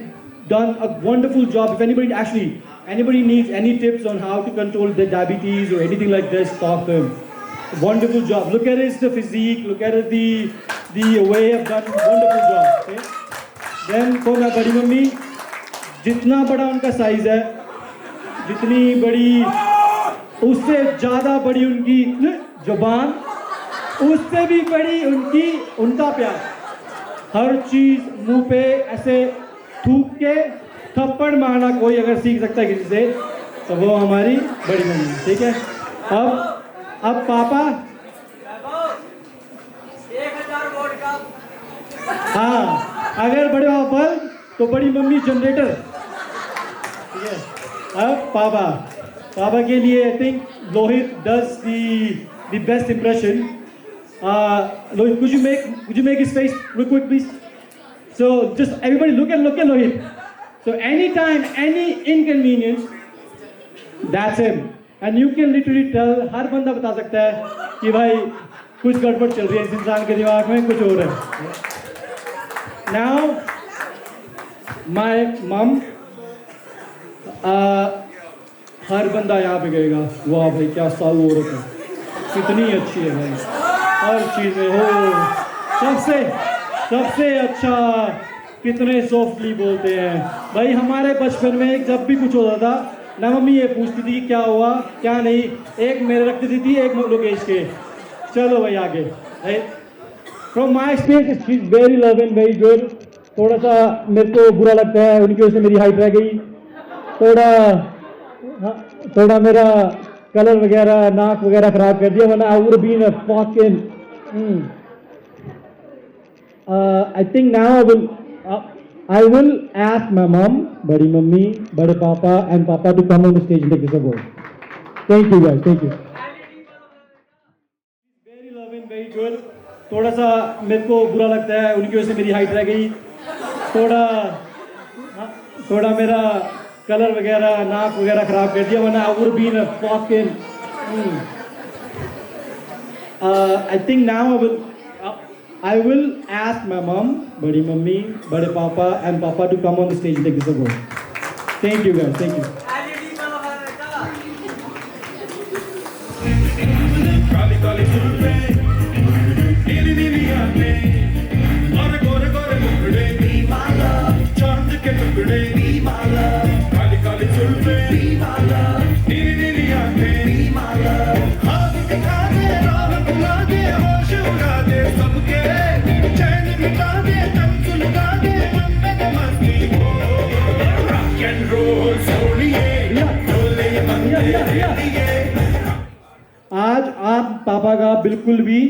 done a wonderful job. If anybody needs any tips on how to control their diabetes or anything like this, talk to him. Wonderful job. Look at his the physique. Look at it, the way I've done wonderful job. Okay. Then कौन है बड़ी mummy? जितना बड़ा उनका size है, जितनी बड़ी, उससे ज़्यादा बड़ी उनकी जुबान, उससे भी बड़ी उनका प्यार। हर चीज़ मुंह पे ऐसे थूक के थप्पड़ मारना कोई अगर सीख सकता है किसी से तो वो हमारी बड़ी मम्मी, ठीक है। अब पापा, हाँ, अगर बड़े पापा बल्ब तो बड़ी मम्मी जनरेटर, ठीक है। अब पापा के लिए I think Lohit does the best impression. Lohit, could you make his face real quick, please? So just everybody look at Lohit. So anytime, any inconvenience, that's him. And you can literally tell, हर बंदा बता सकता है कि भाई कुछ गड़बड़ चल रही है इस इंसान के दिमाग में, कुछ हो रहा है। Now माय मम, हर बंदा यहाँ पे कहेगा वाह भाई क्या साऊ औरत है, कितनी अच्छी है भाई, हर चीज़ में हो, सबसे अच्छा, कितने सॉफ्टली बोलते हैं भाई। हमारे बचपन में जब भी कुछ होता था ना मम्मी ये पूछती थी क्या हुआ क्या नहीं, एक मेरे रख देती थी एक लोकेश के। चलो भाई आगे। From my experience she is very loving very good. थोड़ा सा मेरे को बुरा लगता है उनकी वजह से मेरी हाइट रह गई, थोड़ा मेरा कलर वगैरह नाक वगैरह खराब कर दिया, वरना I would been a fucking I think now I will ask my mom, बड़ी मम्मी, बड़े पापा and papa to come on the stage and take this award. Thank you guys, thank you. Very loving, very good. थोड़ा सा मेरे को बुरा लगता है उनकी वजह से मेरी हाइट रह गई, थोड़ा मेरा कलर वगैरह नाक वगैरह खराब कर दिया, वरना I would have been a fucking I think now I will ask my mom, बड़ी मम्मी, बड़े पापा and papa to come on the stage and take this award. Thank you guys, thank you. Kali Kali सुल्फे नीली नीली आंखें और गोरे गोरे मुखड़े चांद के टुकड़े काली काली सुल्फे नीली नीली आंखें हाथ दिखा दे राह बुला दे होश उड़ा दे सबके चैन मिटा दे तन सुलगा दे मन में मस्ती हो रॉक एंड रोल सोनिए डोले बंदे लिए। आज आप पापा का बिल्कुल भी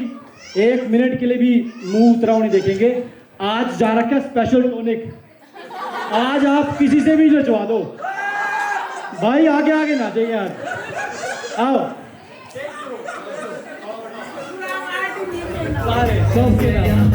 1 मिनट के लिए भी मुंह उतराव नहीं देखेंगे। आज जा रखा स्पेशल टॉनिक, आज आप किसी से भी जचवा दो भाई, आगे आगे ना चाहिए यार, आओ सारे सबके नाम।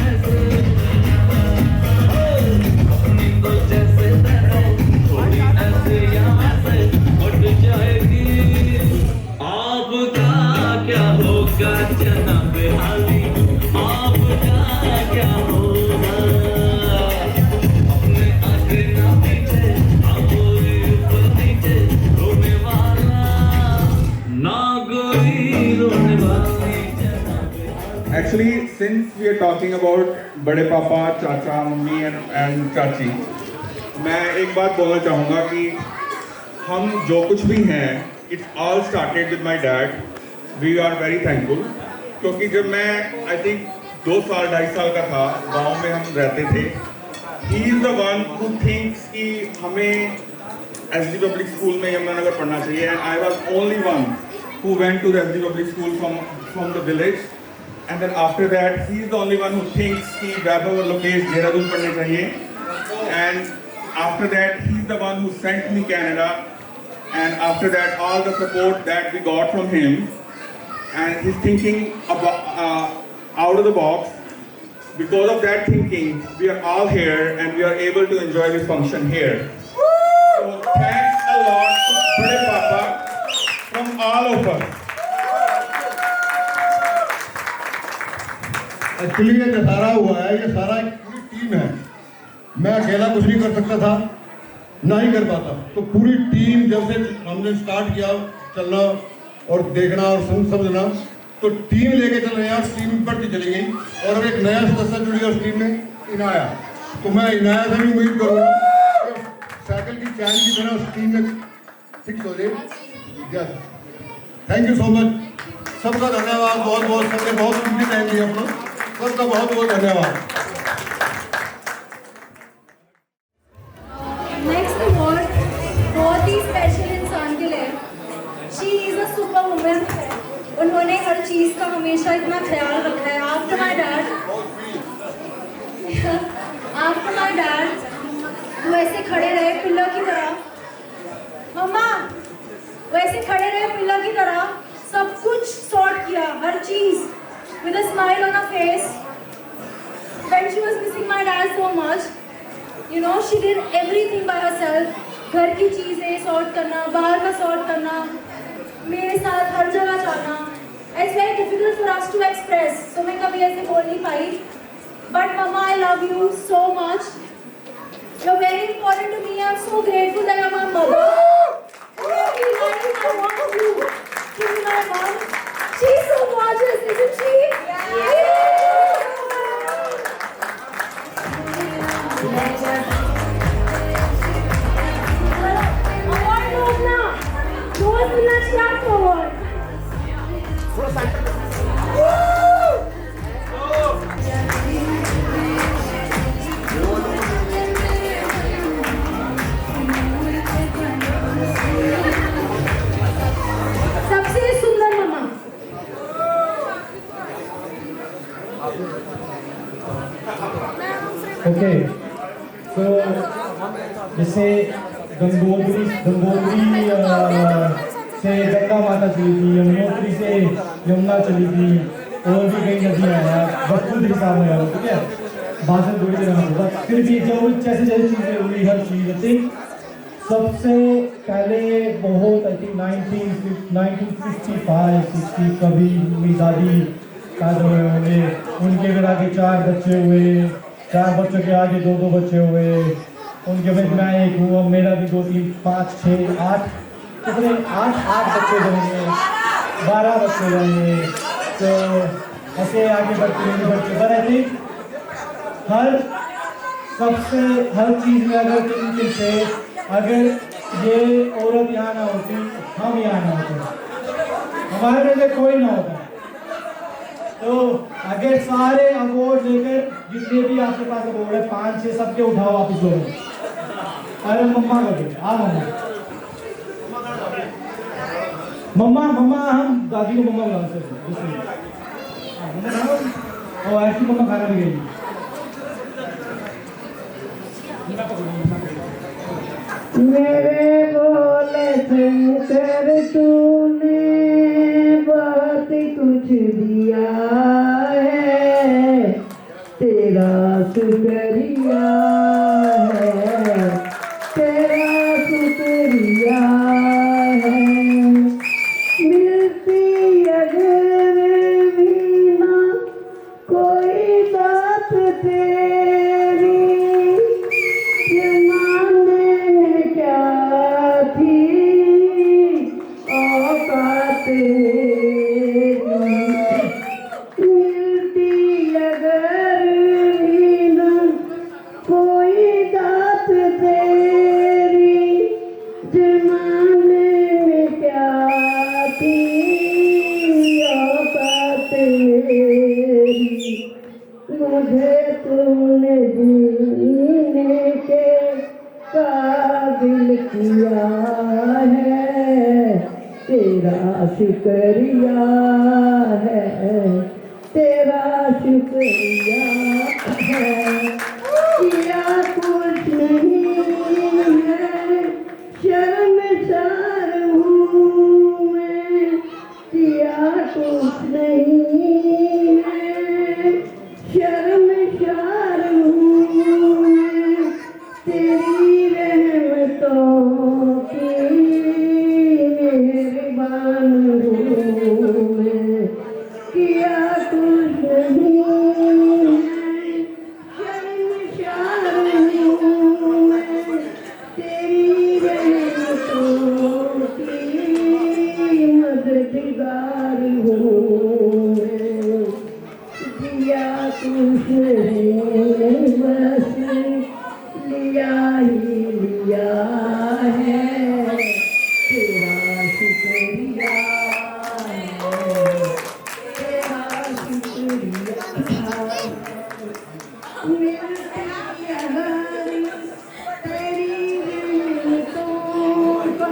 Actually, since we are talking about बड़े पापा, चाचा, मम्मी and चाची, मैं एक बात बोलना चाहूँगा कि हम जो कुछ भी हैं, it all started with my dad. We are very thankful. क्योंकि जब मैं I think 2 साल 2.5 साल का था, गांव में हम रहते थे, he is the one who thinks कि हमें SD Public School में यमुनानगर पढ़ना चाहिए, and I was only one who went to the SD Public School from the village. And then after that, he is the only one who thinks कि वैभव और लोकेश देहरादून पढ़ने चाहिए. And after that, he is the one who sent me Canada. And after that, all the support that we got from him, and his thinking about out of the box. Because of that thinking, we are all here and we are able to enjoy this function here. So thanks a lot to Bade Papa from all of us. Actually ये जो सारा हुआ है ये सारा एक पूरी team है। मैं अकेला कुछ नहीं कर सकता था, ना ही कर पाता। तो पूरी टीम जब से हमने स्टार्ट किया चलना और देखना और समझना, तो टीम लेके चल रहे हैं। टीम बढ़ती चली गई और अब एक नया सदस्य जुड़ गया उस टीम में, इनाया। तो मैं इनाया से भी उम्मीद करूँगा कि साइकिल की चैन की तरह उस टीम में फिक्स हो जाए। थैंक यू सो मच, सबका धन्यवाद, बहुत बहुत सबके बहुत उम्मीद रहेंगी हम लोग, सबका बहुत बहुत धन्यवाद। नेक्स्ट अवार्ड बहुत ही स्पेशल इंसान के लिए। She is a super woman. उन्होंने हर चीज़ का हमेशा इतना ख्याल रखा है। आफ्टर माय डैड वैसे खड़े रहे पिल्ला की तरह। मम्मा वैसे खड़े रहे पिल्ला की तरह, सब कुछ सॉर्ट किया, हर चीज़ with a smile on her face. When she was missing my dad so much, you know, she did everything by herself. घर की चीज़ें सॉर्ट करना, बाहर का सॉर्ट करना, मेरे साथ हर जगह जाना. It's very difficult for us to express. So मैं कभी ऐसे बोल नहीं पाई. But Mama, I love you so much. You're very important to me. I'm so grateful that I'm a mother. Every night I want to see my mom. She's so gorgeous, isn't she? Award लो अपना. रोज मिलना चाहिए आपको award. सबसे सुंदर मामा. Okay तो जैसे गंगोत्री से गंगा माता चली थी, यमुनोत्री से यमुना चली थी, और भी कई नदियाँ हैं, बखूद हिसाब में है, ठीक है, भाषण थोड़ी देर में होगा, फिर भी जो जैसे जैसे चीज़ें हुई हर चीज़ थी, सबसे पहले बहुत आई थिंक 1955-60 कभी मेरी दादी का दौर होंगे, उनके फिर आगे 4 बच्चे हुए, 4 बच्चों के आगे 2 बच्चे हुए, उनके बाद मैं एक हूँ, अब मेरा भी 2 3 5 6 8 कितने 8 बच्चे बनेंगे, 12 बच्चे बनेंगे, तो ऐसे आगे बढ़ते पर आई थिंक हर चीज़ में अगर इनके से अगर ये औरत यहाँ ना होती, हम यहाँ ना होते, हमारे में कोई ना होता, तो अगर सारे अवार्ड लेकर जितने भी आपके पास अवार्ड है 5-6 सबके उठाओ वापस लोग. अरे मम्मा को दे, मम्मा हम दादी को मम्मा बुला सकते और ऐसी मम्मा खाना भी गई. मेरे बोले शंकर तूने बहुत कुछ दिया है, तेरा शुक्रिया है, तेरा शुक्रिया है. मिलती अगर भी ना कोई बात तेरी, जमाने में क्या थी औकात मेरी. मिलती अगर भी ना कोई बात तेरी, जमाने में क्या थी औकात मेरी. मुझे तूने जीने के काबिल किया है, तेरा शुक्रिया है, तेरा शुक्रिया है. किया कुछ नहीं है, शर्मसार हूँ मैं, किया कुछ नहीं है, शर्मसार हूँ मैं, तेरी रहमतों की मेहरबान हूँ मैं. किया कुछ नहीं है, शर्मसार हूँ मैं, तेरी रहमतों की मददगार हूँ मैं. दिया कुछ नहीं बस लिया ही लिया है, तेरा शुक्रिया है, तेरा शुक्रिया है. मिलती अगर तेरी रहमतों का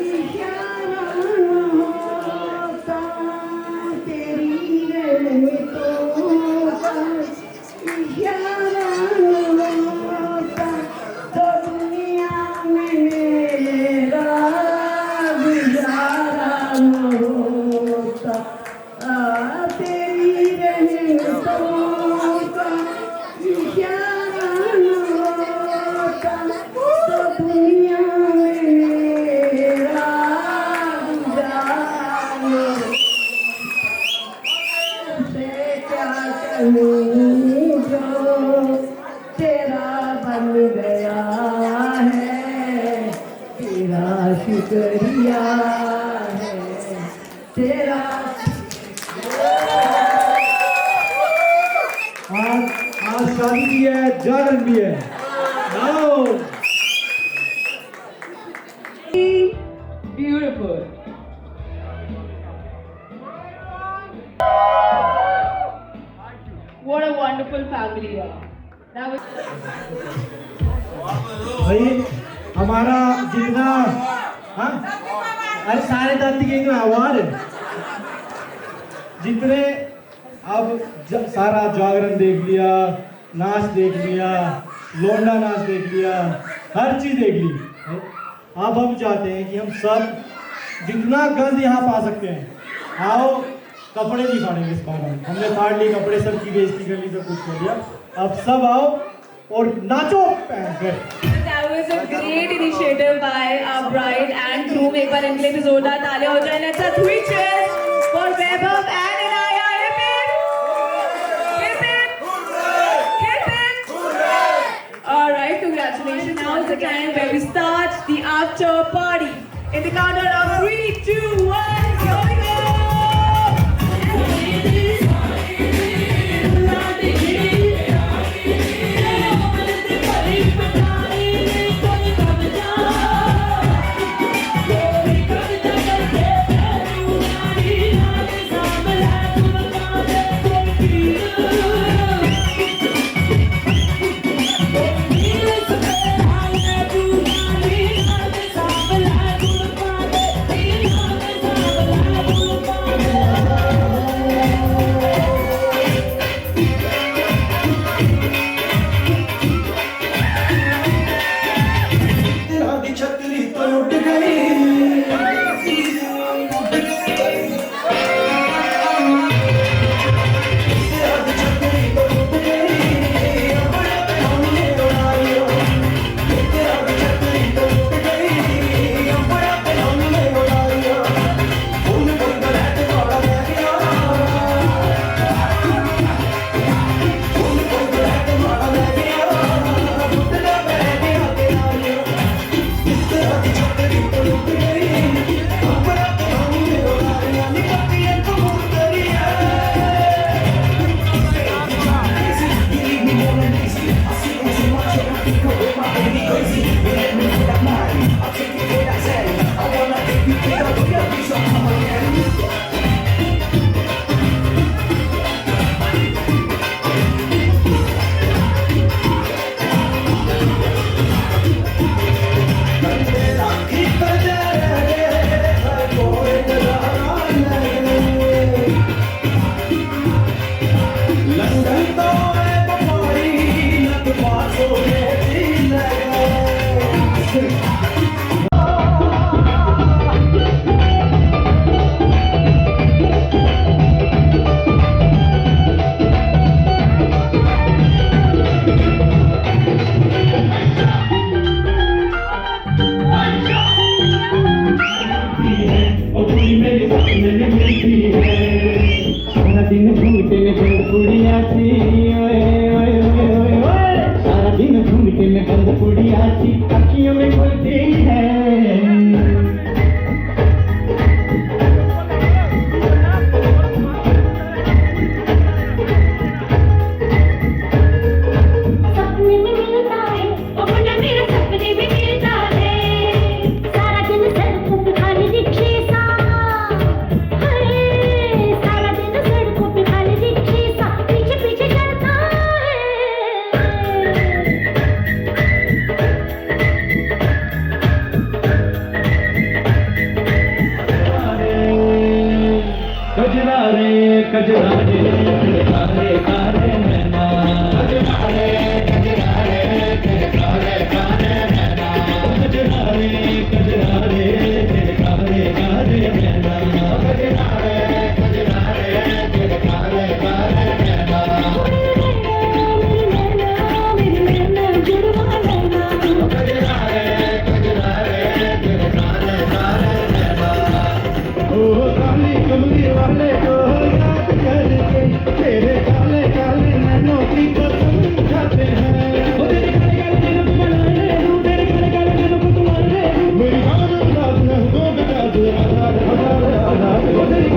इशारा न होता, तेरी रहमतों का इशारा न होता, तो दुनिया में मेरा गुजारा न होता. तेरी रहमतों का इशारा न होता, तो दुनिया में मेरा गुजारा न से क्या कहूँ जो तेरा बन गया तेरा आज शादी भी है, जागरण भी है। आओ। beautiful. What a wonderful family you are. That was भाई हमारा जितना, हाँ अरे सारे दाती के तो आवाज है जितने, अब सारा जागरण देख लिया, नाच देख लिया, लौंडा नाच देख लिया, हर चीज देख ली। अब हम चाहते हैं कि हम सब जितना गंद यहाँ पा सकते हैं, आओ कपड़े नहीं फाड़ेंगे इस बार। हमने फाड़ लिए कपड़े, सबकी बेइज्जती कर ली, सब कुछ कर लिया। अब सब आओ और नाचो पहनकर। That was a great initiative by our bride and groom. एक बार इनके लिए भी जोरदार तालियां हो जाए। Let's have 3 cheers for Vaibhav and Inaya. Hip hip, hip hip, hip hip. All right, congratulations. Now is the time where we start the after party. In the countdown of 3, 2, 1, here we go. मेरी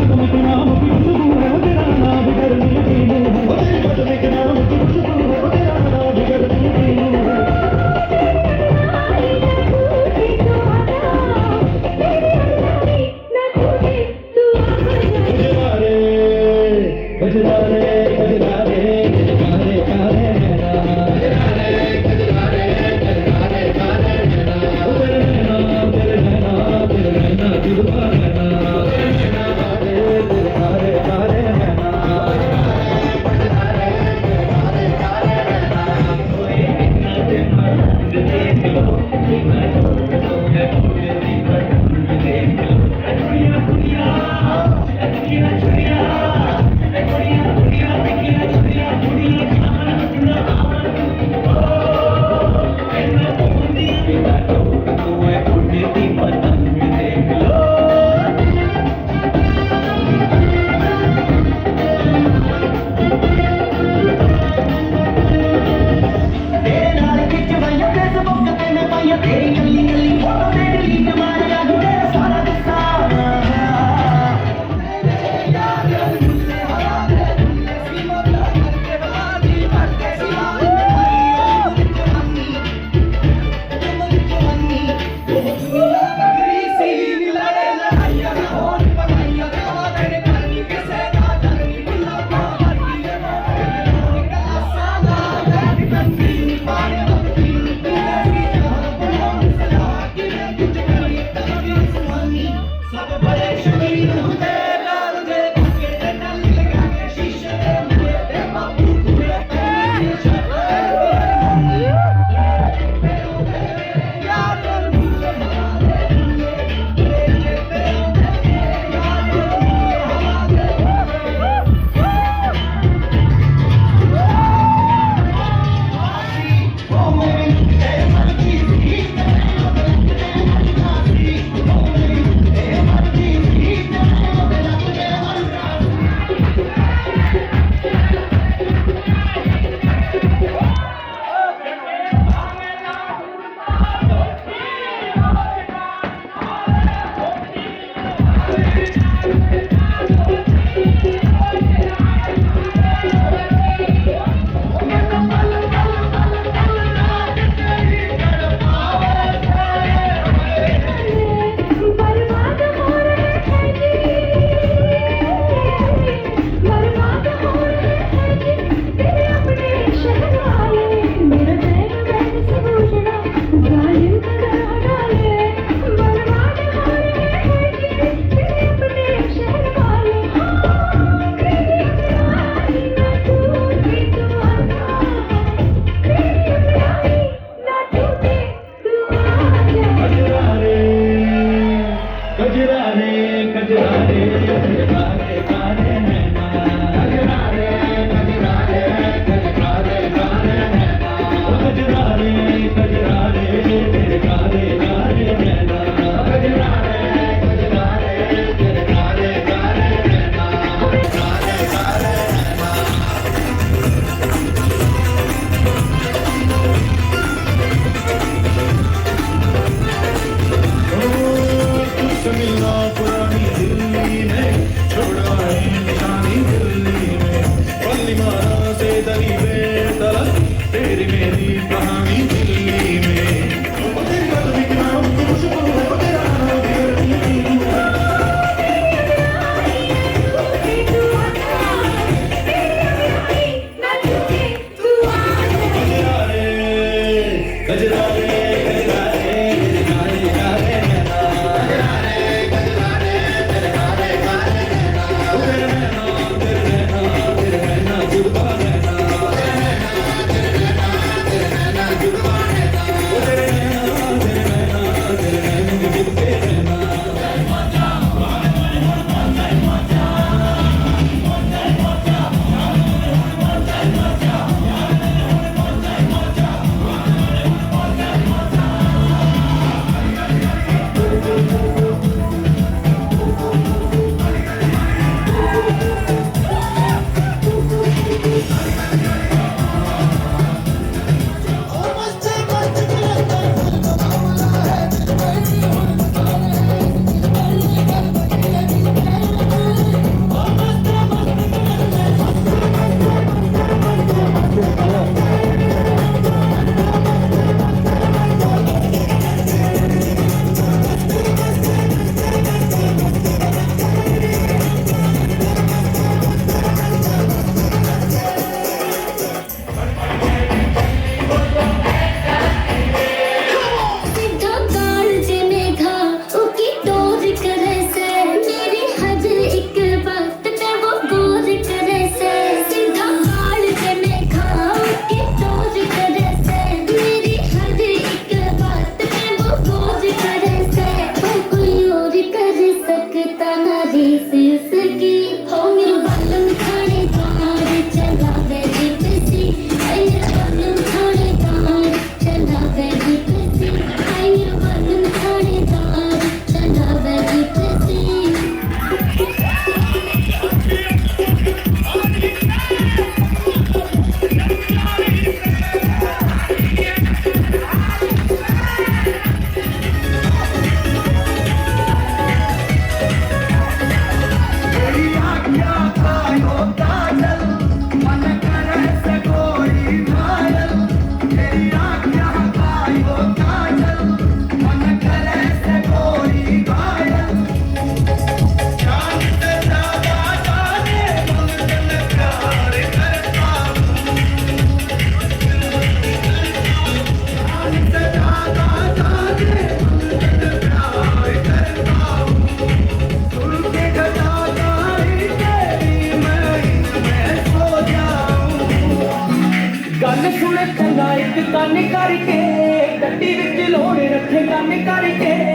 कजरा रे काले काले नैना कजरा रे कजरा रे काले काले नैना कजरा रे तेरे काले काले नैना कजरा रे तेरे काले काले नैना काले काले तुझसे मिलना पुरानी दिल्ली में छोड़ा है निशानी दिल्ली में बल्ली मारा से दरी बेतला तेरी मेरी कहानी दिल्ली में तेरी कदमी की नाम खुशबू है तेरा नाम दिल्ली गजरा रे गल सुन चंगा एक कन करके गड्डी विच लोड़ रखे कन करके